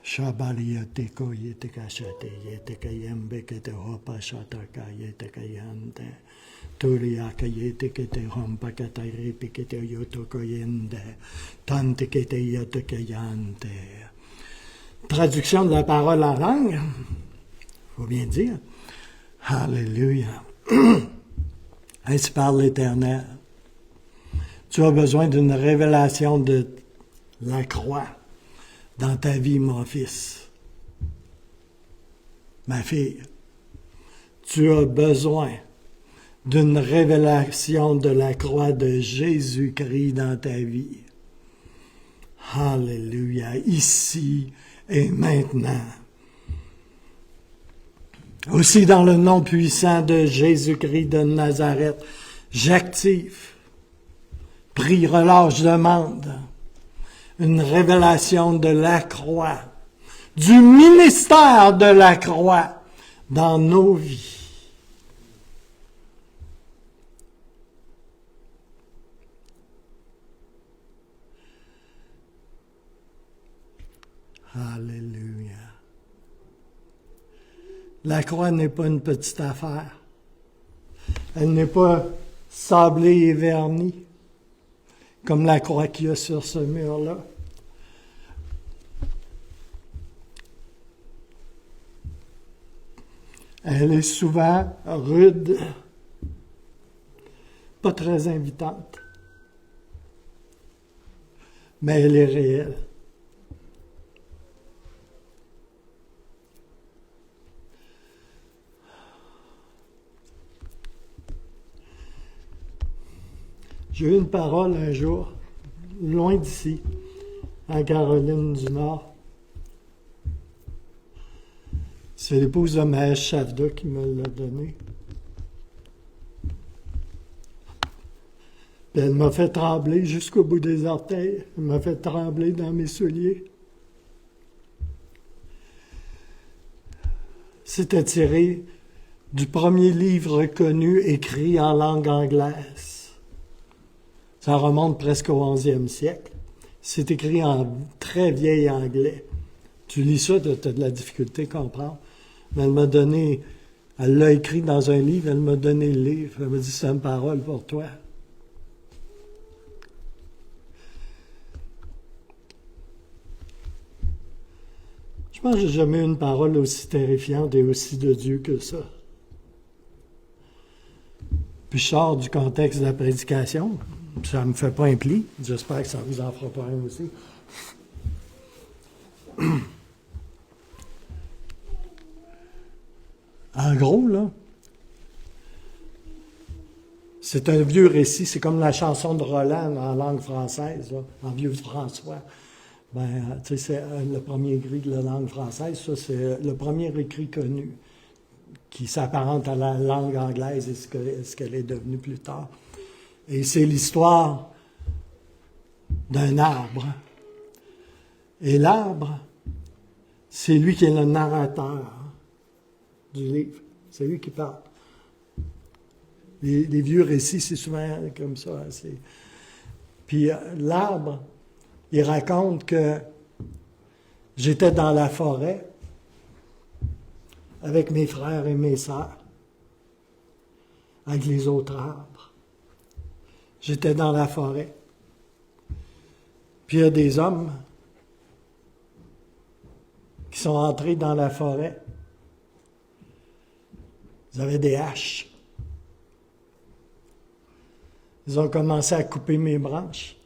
Shabaliyateko yetekashate yetekayembe kete hopa shataka yetekayante turiaka yetekete hompa kataripi kete yotokoyende tante kete yotekayante. Traduction de la parole en langue, faut bien dire. Alléluia. Ainsi parle l'Éternel. Tu as besoin d'une révélation de la croix dans ta vie, mon fils. Ma fille, tu as besoin d'une révélation de la croix de Jésus-Christ dans ta vie. Alléluia, ici et maintenant. Aussi dans le nom puissant de Jésus-Christ de Nazareth, j'active, prie, relâche, demande une révélation de la croix, du ministère de la croix dans nos vies. Alléluia. La croix n'est pas une petite affaire. Elle n'est pas sablée et vernie, comme la croix qu'il y a sur ce mur-là. Elle est souvent rude, pas très invitante, mais elle est réelle. J'ai eu une parole un jour, loin d'ici, en Caroline du Nord. C'est l'épouse de Maëlle Chavda qui me l'a donné. Puis elle m'a fait trembler jusqu'au bout des orteils. Elle m'a fait trembler dans mes souliers. C'était tiré du premier livre connu écrit en langue anglaise. Ça remonte presque au 11e siècle. C'est écrit en très vieil anglais. Tu lis ça, tu as de la difficulté à comprendre. Mais elle l'a écrit dans un livre, elle m'a donné le livre. Elle m'a dit, c'est une parole pour toi. Je pense que j'ai jamais eu une parole aussi terrifiante et aussi de Dieu que ça. Puis je sors du contexte de la prédication. Ça ne me fait pas un pli. J'espère que ça ne vous en fera pas un aussi. En gros, là, c'est un vieux récit. C'est comme la chanson de Roland en langue française, là, en vieux François. Ben, tu sais, c'est le premier écrit de la langue française. Ça, c'est le premier écrit connu qui s'apparente à la langue anglaise et ce qu'elle est devenue plus tard. Et c'est l'histoire d'un arbre. Et l'arbre, c'est lui qui est le narrateur du livre. C'est lui qui parle. Les vieux récits, c'est souvent comme ça. Puis l'arbre, il raconte que j'étais dans la forêt avec mes frères et mes sœurs, avec les autres arbres. J'étais dans la forêt. Puis il y a des hommes qui sont entrés dans la forêt. Ils avaient des haches. Ils ont commencé à couper mes branches.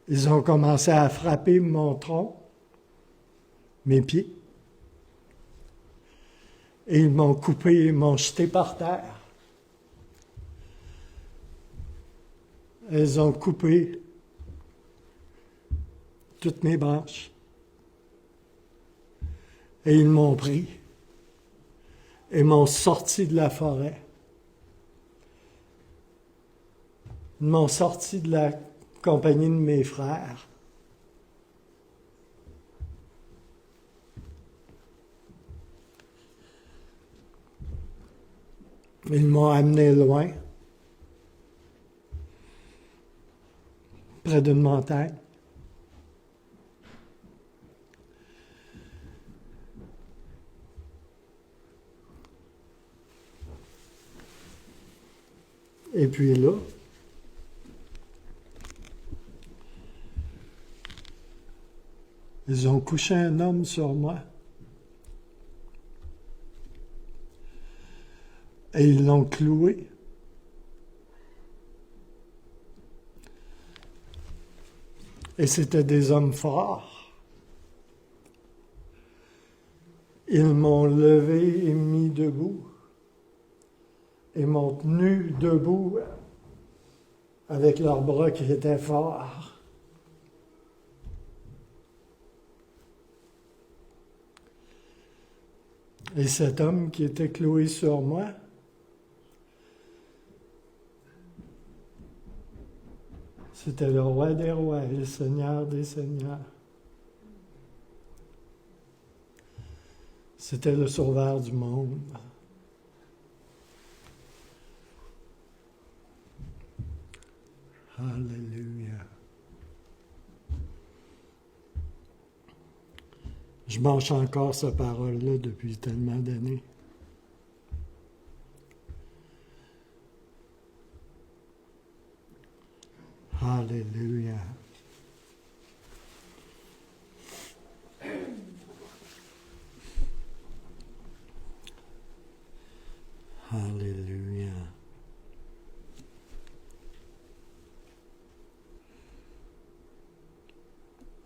Ils ont commencé à frapper mon tronc, mes pieds. Et ils m'ont coupé, ils m'ont jeté par terre. Ils ont coupé toutes mes branches. Et ils m'ont pris et m'ont sorti de la forêt. Ils m'ont sorti de la compagnie de mes frères. Ils m'ont amené loin, près d'une montagne. Et puis là, ils ont couché un homme sur moi. Et ils l'ont cloué Et c'était des hommes forts. Ils m'ont levé et mis debout. Et m'ont tenu debout avec leurs bras qui étaient forts. Et cet homme qui était cloué sur moi, c'était le roi des rois et le seigneur des seigneurs. C'était le sauveur du monde. Alléluia. Je mange encore cette parole-là depuis tellement d'années. Alléluia. Alléluia.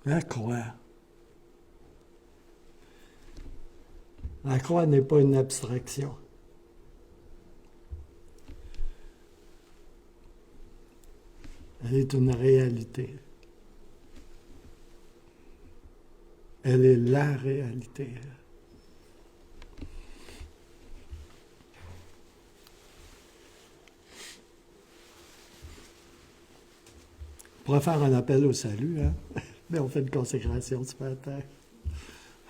La croix. La croix n'est pas une abstraction. Elle est une réalité. Elle est la réalité. On pourrait faire un appel au salut, hein? Mais on fait une consécration ce matin.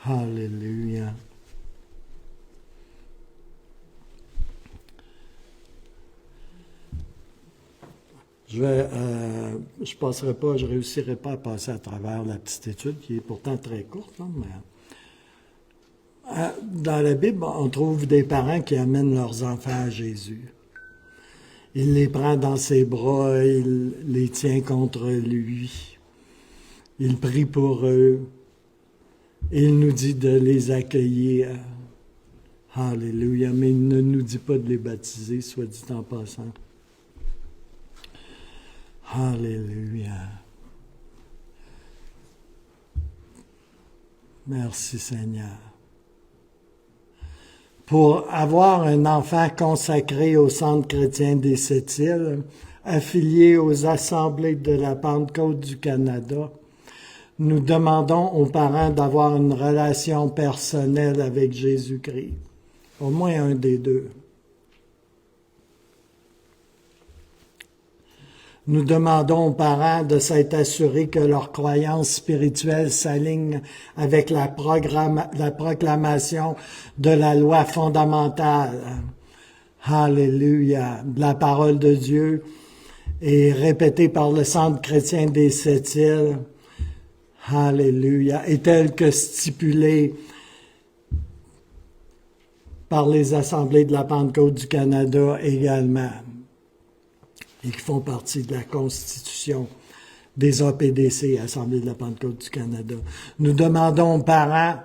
Alléluia. Je passerai pas, je réussirai pas à passer à travers la petite étude qui est pourtant très courte, hein, mais dans la Bible, on trouve des parents qui amènent leurs enfants à Jésus. Il les prend dans ses bras, il les tient contre lui. Il prie pour eux. Et il nous dit de les accueillir. Alléluia. Mais il ne nous dit pas de les baptiser, soit dit en passant. Alléluia. Merci Seigneur. Pour avoir un enfant consacré au Centre chrétien des Sept-Îles, affilié aux Assemblées de la Pentecôte du Canada, nous demandons aux parents d'avoir une relation personnelle avec Jésus-Christ. Au moins un des deux. Nous demandons aux parents de s'être assurés que leur croyance spirituelle s'aligne avec la proclamation de la loi fondamentale. Alléluia. La parole de Dieu est répétée par le Centre chrétien des Sept-Îles. Alléluia. Et telle que stipulée par les assemblées de la Pentecôte du Canada également, et qui font partie de la Constitution des APDC, Assemblée de la Pentecôte du Canada. Nous demandons aux parents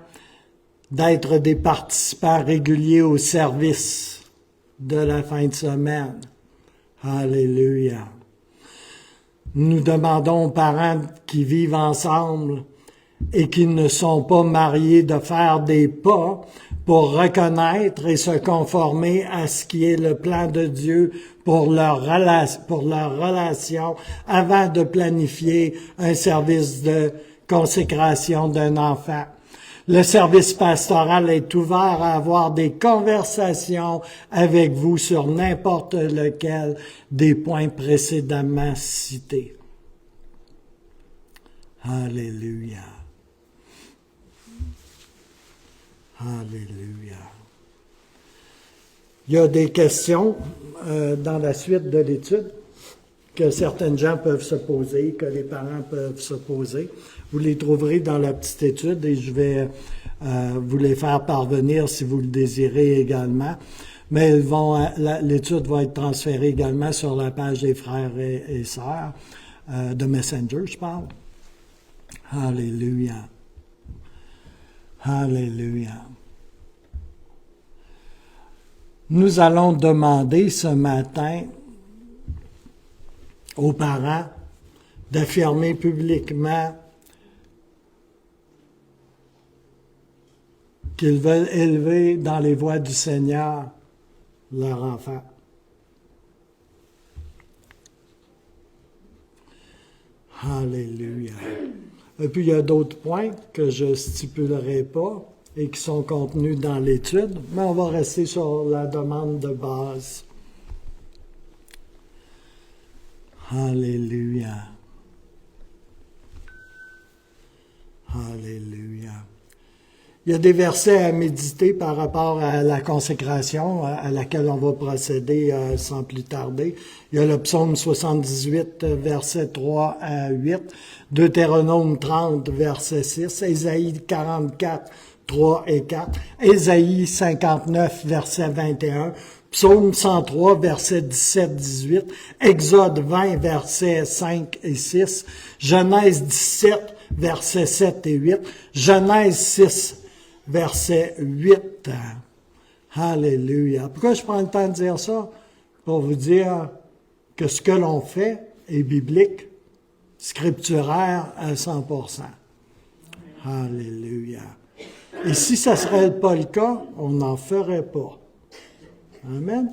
d'être des participants réguliers au service de la fin de semaine. Alléluia. Nous demandons aux parents qui vivent ensemble et qui ne sont pas mariés de faire des pas pour reconnaître et se conformer à ce qui est le plan de Dieu pour leur relation avant de planifier un service de consécration d'un enfant. Le service pastoral est ouvert à avoir des conversations avec vous sur n'importe lequel des points précédemment cités. Alléluia. Alléluia. Il y a des questions dans la suite de l'étude que certaines gens peuvent se poser, que les parents peuvent se poser. Vous les trouverez dans la petite étude et je vais vous les faire parvenir si vous le désirez également. Mais l'étude va être transférée également sur la page des frères et sœurs de Messenger, je parle. Alléluia. Alléluia. Nous allons demander ce matin aux parents d'affirmer publiquement qu'ils veulent élever dans les voies du Seigneur leur enfant. Alléluia. Et puis il y a d'autres points que je ne stipulerai pas et qui sont contenus dans l'étude, mais on va rester sur la demande de base. Alléluia. Alléluia. Il y a des versets à méditer par rapport à la consécration à laquelle on va procéder sans plus tarder. Il y a le psaume 78, versets 3 à 8, Deutéronome 30, verset 6, Ésaïe 44, 3 et 4, Ésaïe 59, verset 21, Psaume 103, verset 17-18, Exode 20, versets 5 et 6, Genèse 17, versets 7 et 8, Genèse 6, verset 8. Alléluia. Pourquoi je prends le temps de dire ça? Pour vous dire que ce que l'on fait est biblique, scripturaire à 100%. Alléluia. Et si ça ne serait pas le cas, on n'en ferait pas. Amen.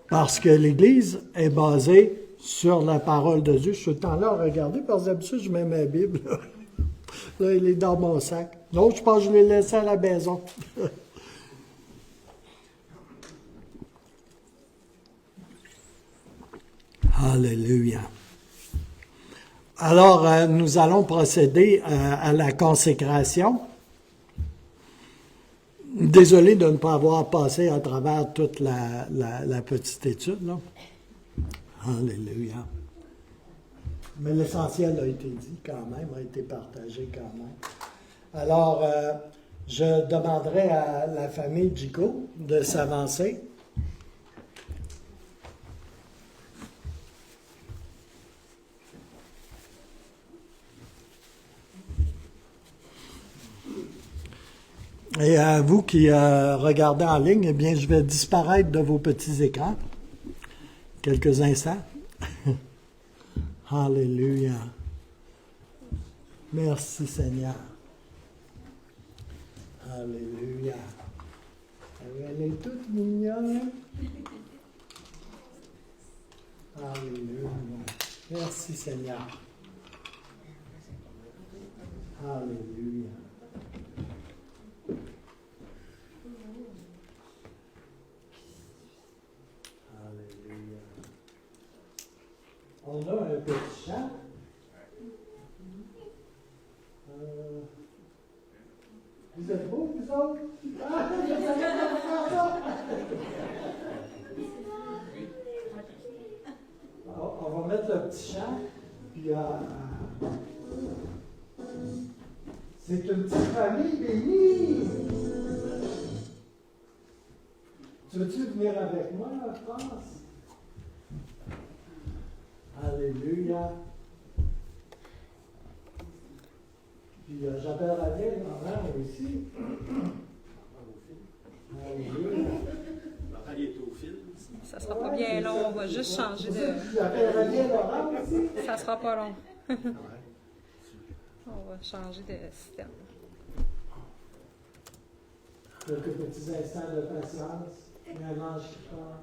Parce que l'Église est basée sur la parole de Dieu. Je suis tout le temps là à regarder, parce que d'habitude, je mets ma Bible. Là, il est dans mon sac. Non, je pense que je l'ai laissé à la maison. Alléluia. Alors, nous allons procéder à la consécration. Désolé de ne pas avoir passé à travers toute la petite étude, là. Alléluia. Mais l'essentiel a été dit quand même, a été partagé quand même. Alors, je demanderai à la famille Gico de s'avancer. Et à vous qui regardez en ligne, eh bien, je vais disparaître de vos petits écrans quelques instants. Alléluia. Merci Seigneur. Alléluia. Elle est toute mignonne. Alléluia. Merci Seigneur. Alléluia. Alléluia. On a un petit chant. Vous êtes beaux, vous autres? Ah, on va mettre le petit chant. Puis, c'est une petite famille bénie. Tu veux-tu venir avec moi, France? Alléluia. Puis j'appelle Ariel Laurent aussi. Alléluia. Laurent, il est au fil. Ça sera pas bien long, on va juste changer de... J'appelle Ariel Laurent aussi. Ça sera pas long. On va changer de système. Quelques petits instants de patience. Il y a un ange qui parle.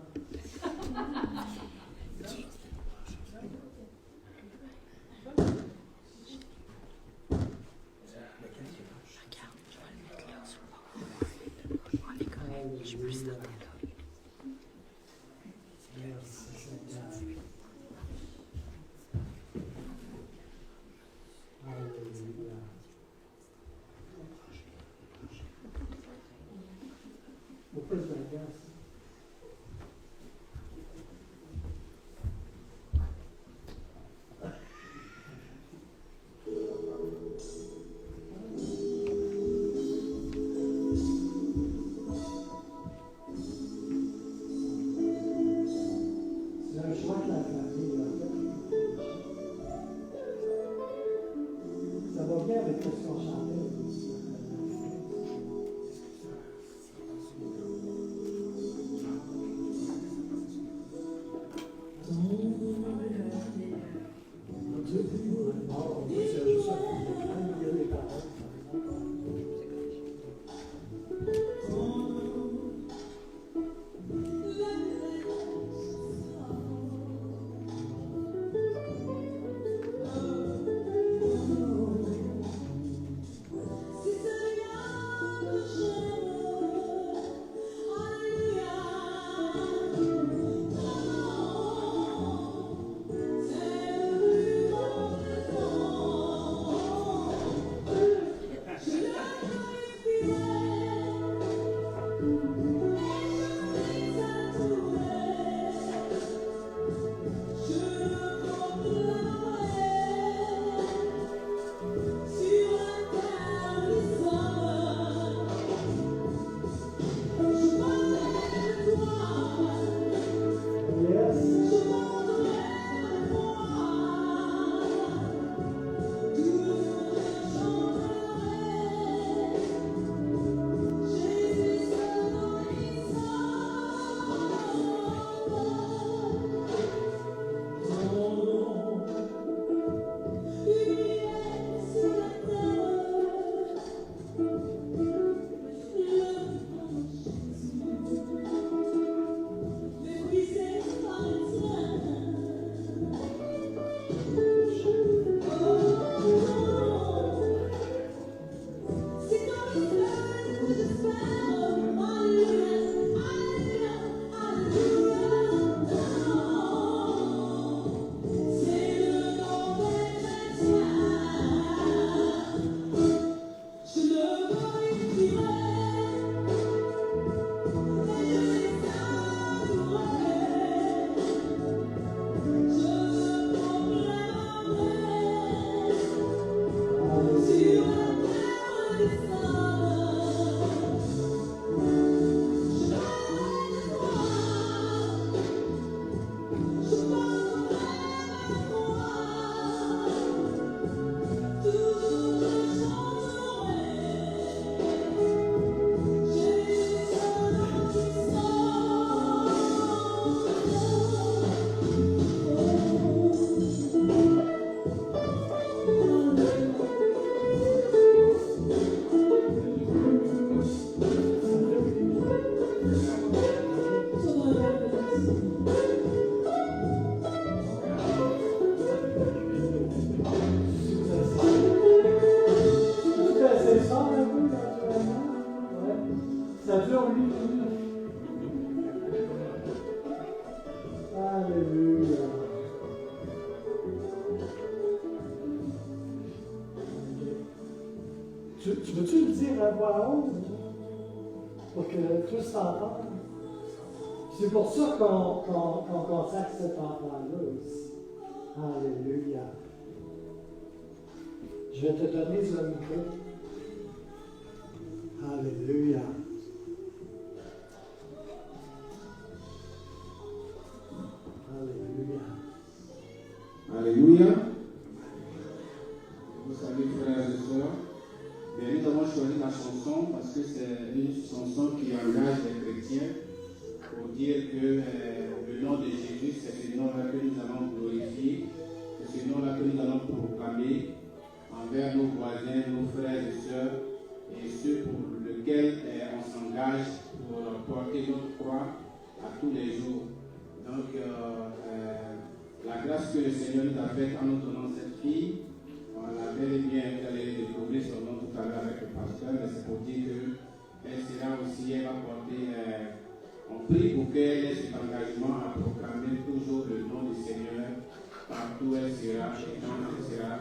Tu veux-tu le dire à voix haute pour que tous t'entendent? C'est pour ça qu'on consacre cet enfant-là aussi. Alléluia. Je vais te donner le micro. Alléluia. Alléluia. Alléluia. Vous savez, frères et sœurs, nous avons choisi la chanson parce que c'est une chanson qui engage les chrétiens pour dire que le nom de Jésus, c'est ce nom-là que nous allons glorifier, c'est ce nom-là que nous allons proclamer envers nos voisins, nos frères et sœurs, et ceux pour lesquels on s'engage pour porter notre croix à tous les jours. Donc, la grâce que le Seigneur nous a faite en nous donnant cette fille, on a bel et bien allé découvrir son nom tout à l'heure avec le pasteur, mais c'est pour dire qu'elle sera aussi, elle va porter, on prie pour qu'elle ait cet engagement à proclamer toujours le nom du Seigneur partout où elle sera, et quand elle sera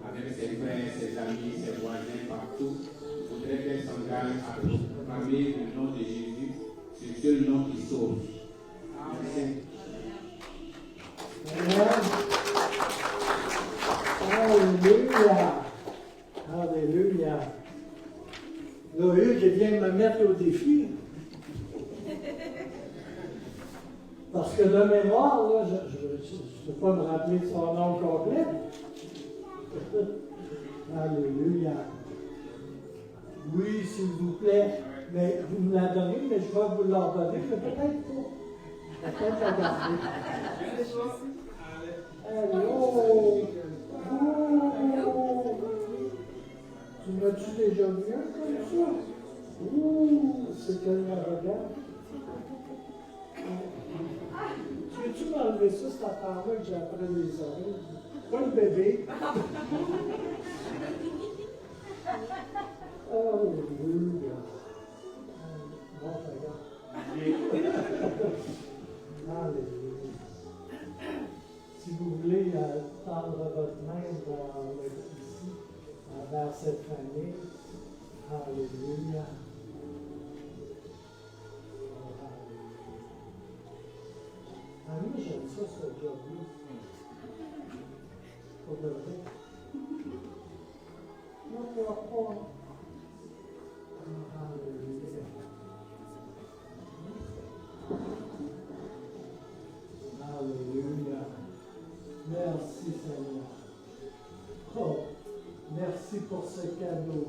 avec ses frères, ses amis, ses voisins, partout. Il faudrait qu'elle s'engage à proclamer le nom de Jésus, c'est le seul nom qui sauve. Amen. Alléluia. Alléluia. Là, eux qui viennent me mettre au défi. Parce que de mémoire, là, je ne peux pas me rappeler de son nom complet. Alléluia. Oui, s'il vous plaît. Mais vous me la donnez, mais je vais vous l'ordonner. Mais peut-être pas. Peut-être la garder. Allô? Oh! Tu m'as-tu déjà vu comme ça? Ouh! C'est qu'elle me regarde. Tu veux-tu m'enlever ça, cette affaire-là que j'ai après les oreilles? Pas le bébé. Oh, oui. Bon, regarde. Alléluia. Si vous voulez tendre votre main ici, envers cette famille, alléluia. Oh, alléluia. Ah, moi, j'aime ça, ce job-là. Pour de vrai. Non, pas. Oh, alléluia. Alléluia. Merci Seigneur. Oh, merci pour ce cadeau,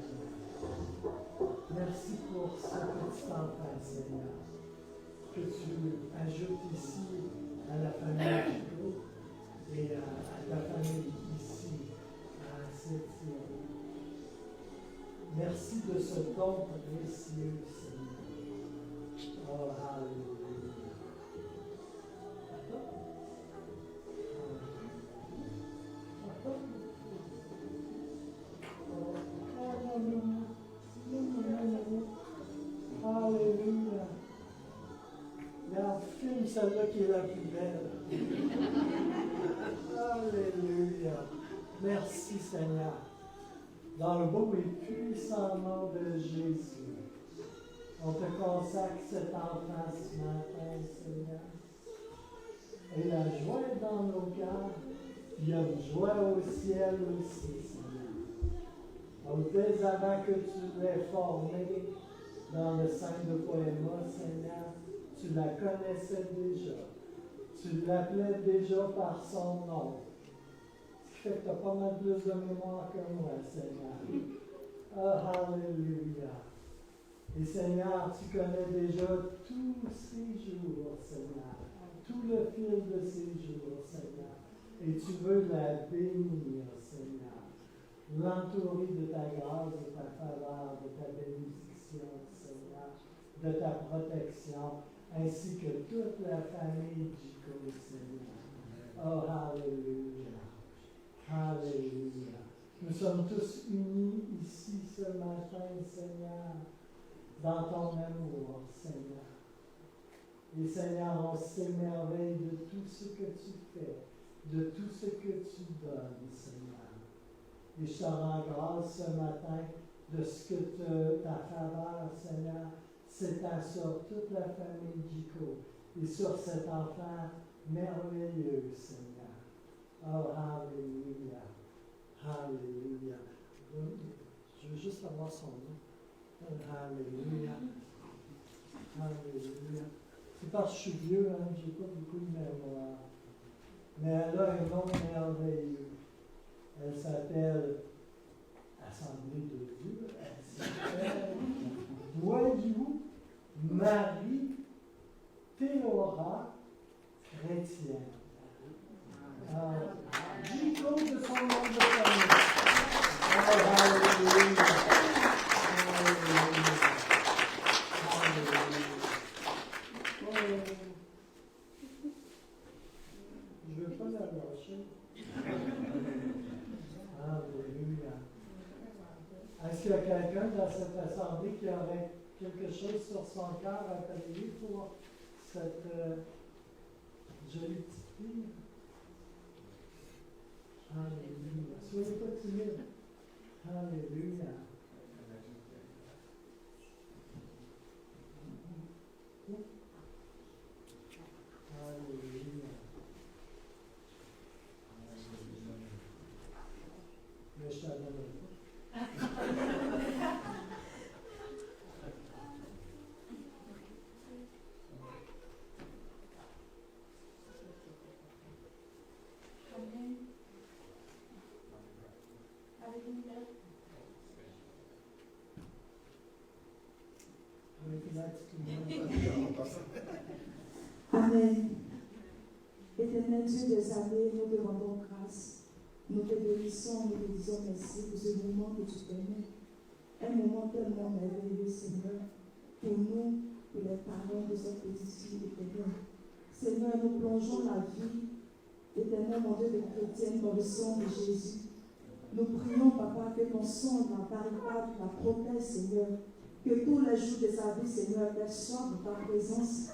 Seigneur. Merci pour ce petit enfant, Seigneur, que tu ajoutes ici à la famille Chico et à ta famille ici, à cette île. Merci de ce don précieux, Seigneur. Oh, alléluia. Alléluia. Regarde, filme celle-là qui est la plus belle. Alléluia. Merci Seigneur. Dans le beau et puissant nom de Jésus, on te consacre cet enfant ce matin, Seigneur. Et la joie est dans nos cœurs. Il y a une joie au ciel aussi, Seigneur. Dès avant que tu l'aies formé dans le sein de Poéma, Seigneur, tu la connaissais déjà. Tu l'appelais déjà par son nom. Ce qui fait que tu as pas mal plus de mémoire que moi, Seigneur. Oh, alléluia. Et Seigneur, tu connais déjà tous ces jours, Seigneur. Tout le fil de ces jours, Seigneur. Et tu veux la bénir, Seigneur. L'entourer de ta grâce, de ta faveur, de ta bénédiction, Seigneur, de ta protection, ainsi que toute la famille Chico, Seigneur. Oh, alléluia. Alléluia. Nous sommes tous unis ici ce matin, Seigneur, dans ton amour, Seigneur. Et Seigneur, on s'émerveille de tout ce que tu fais, de tout ce que tu donnes, Seigneur. Et je te rends grâce ce matin de ce que ta faveur, Seigneur, s'étend sur toute la famille Gico et sur cet enfant merveilleux, Seigneur. Oh, Alléluia. Alléluia. Je veux juste avoir son nom. Alléluia. Alléluia. C'est parce que je suis vieux, hein, j'ai pas beaucoup de mémoire. Mais elle a un nom merveilleux. Elle s'appelle Assemblée de Dieu. Elle s'appelle, voyez-vous, Marie Théora Chrétienne. Gico de son nom de famille. Alléluia. Alléluia. Alléluia. Je ne veux pas la lâcher. Alléluia. Est-ce qu'il y a quelqu'un dans cette assemblée qui aurait quelque chose sur son cœur à prier pour cette jolie petite fille? Alléluia. Soyez pas timide. Alléluia. Alléluia. Mais je t'adore pas. Amen. Éternel Dieu des armées, nous te rendons grâce. Nous te bénissons, nous te disons merci pour ce moment que tu permets. Un moment tellement merveilleux, Seigneur, pour nous, pour les parents de cette petite fille, éternel. Seigneur, nous plongeons la vie, éternel, mon Dieu, de chrétienne, dans le sang de Jésus. Nous prions, Papa, que ton sang, la barricade, la protège, Seigneur. Que tous les jours de sa vie, Seigneur, qu'elle soit dans ta présence,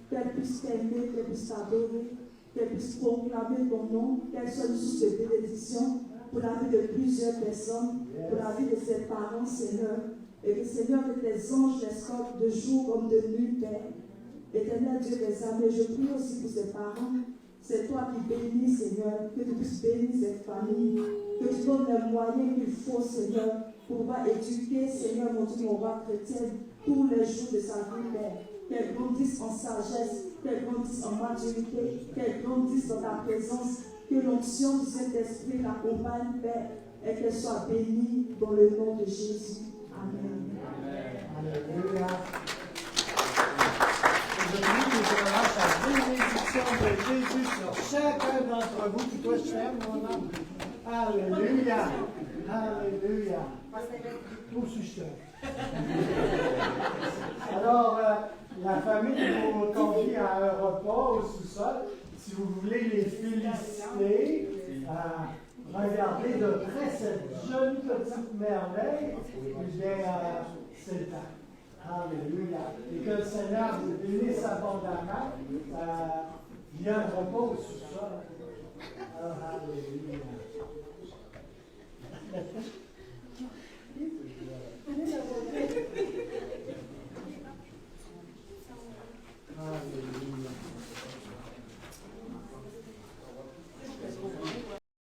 qu'elle puisse t'aimer, qu'elle puisse t'adorer, qu'elle puisse proclamer ton nom, qu'elle soit une source de bénédiction pour la vie de plusieurs personnes, pour la vie de ses parents, Seigneur. Et que, Seigneur, que tes anges l'escortent de jour comme de nuit, Père. Éternel Dieu des armées, je prie aussi pour ses parents. C'est toi qui bénis, Seigneur, que tu puisses bénir cette famille, que tu donnes les moyens qu'il faut, Seigneur, pour pouvoir éduquer, Seigneur, mon Dieu, mon roi chrétien, tous les jours de sa vie, Père. Qu'elle grandisse en sagesse, qu'elle grandisse en maturité, qu'elle grandisse dans ta présence, que l'onction du Saint-Esprit l'accompagne, Père, et qu'elle soit bénie dans le nom de Jésus. Amen. Alléluia. Je prie que je relâche la bénédiction de Jésus sur chacun d'entre vous. Puis toi, je t'aime, mon âme. Alléluia. Alléluia. Toi aussi, je t'aime. Alors, la famille vous convie à un repas au sous-sol. Si vous voulez les féliciter, regardez de près cette jolie petite merveille, eh bien, c'est le temps. Alléluia. Et que le Seigneur vous bénisse abondamment. Il y a un repas au sous-sol. Alléluia.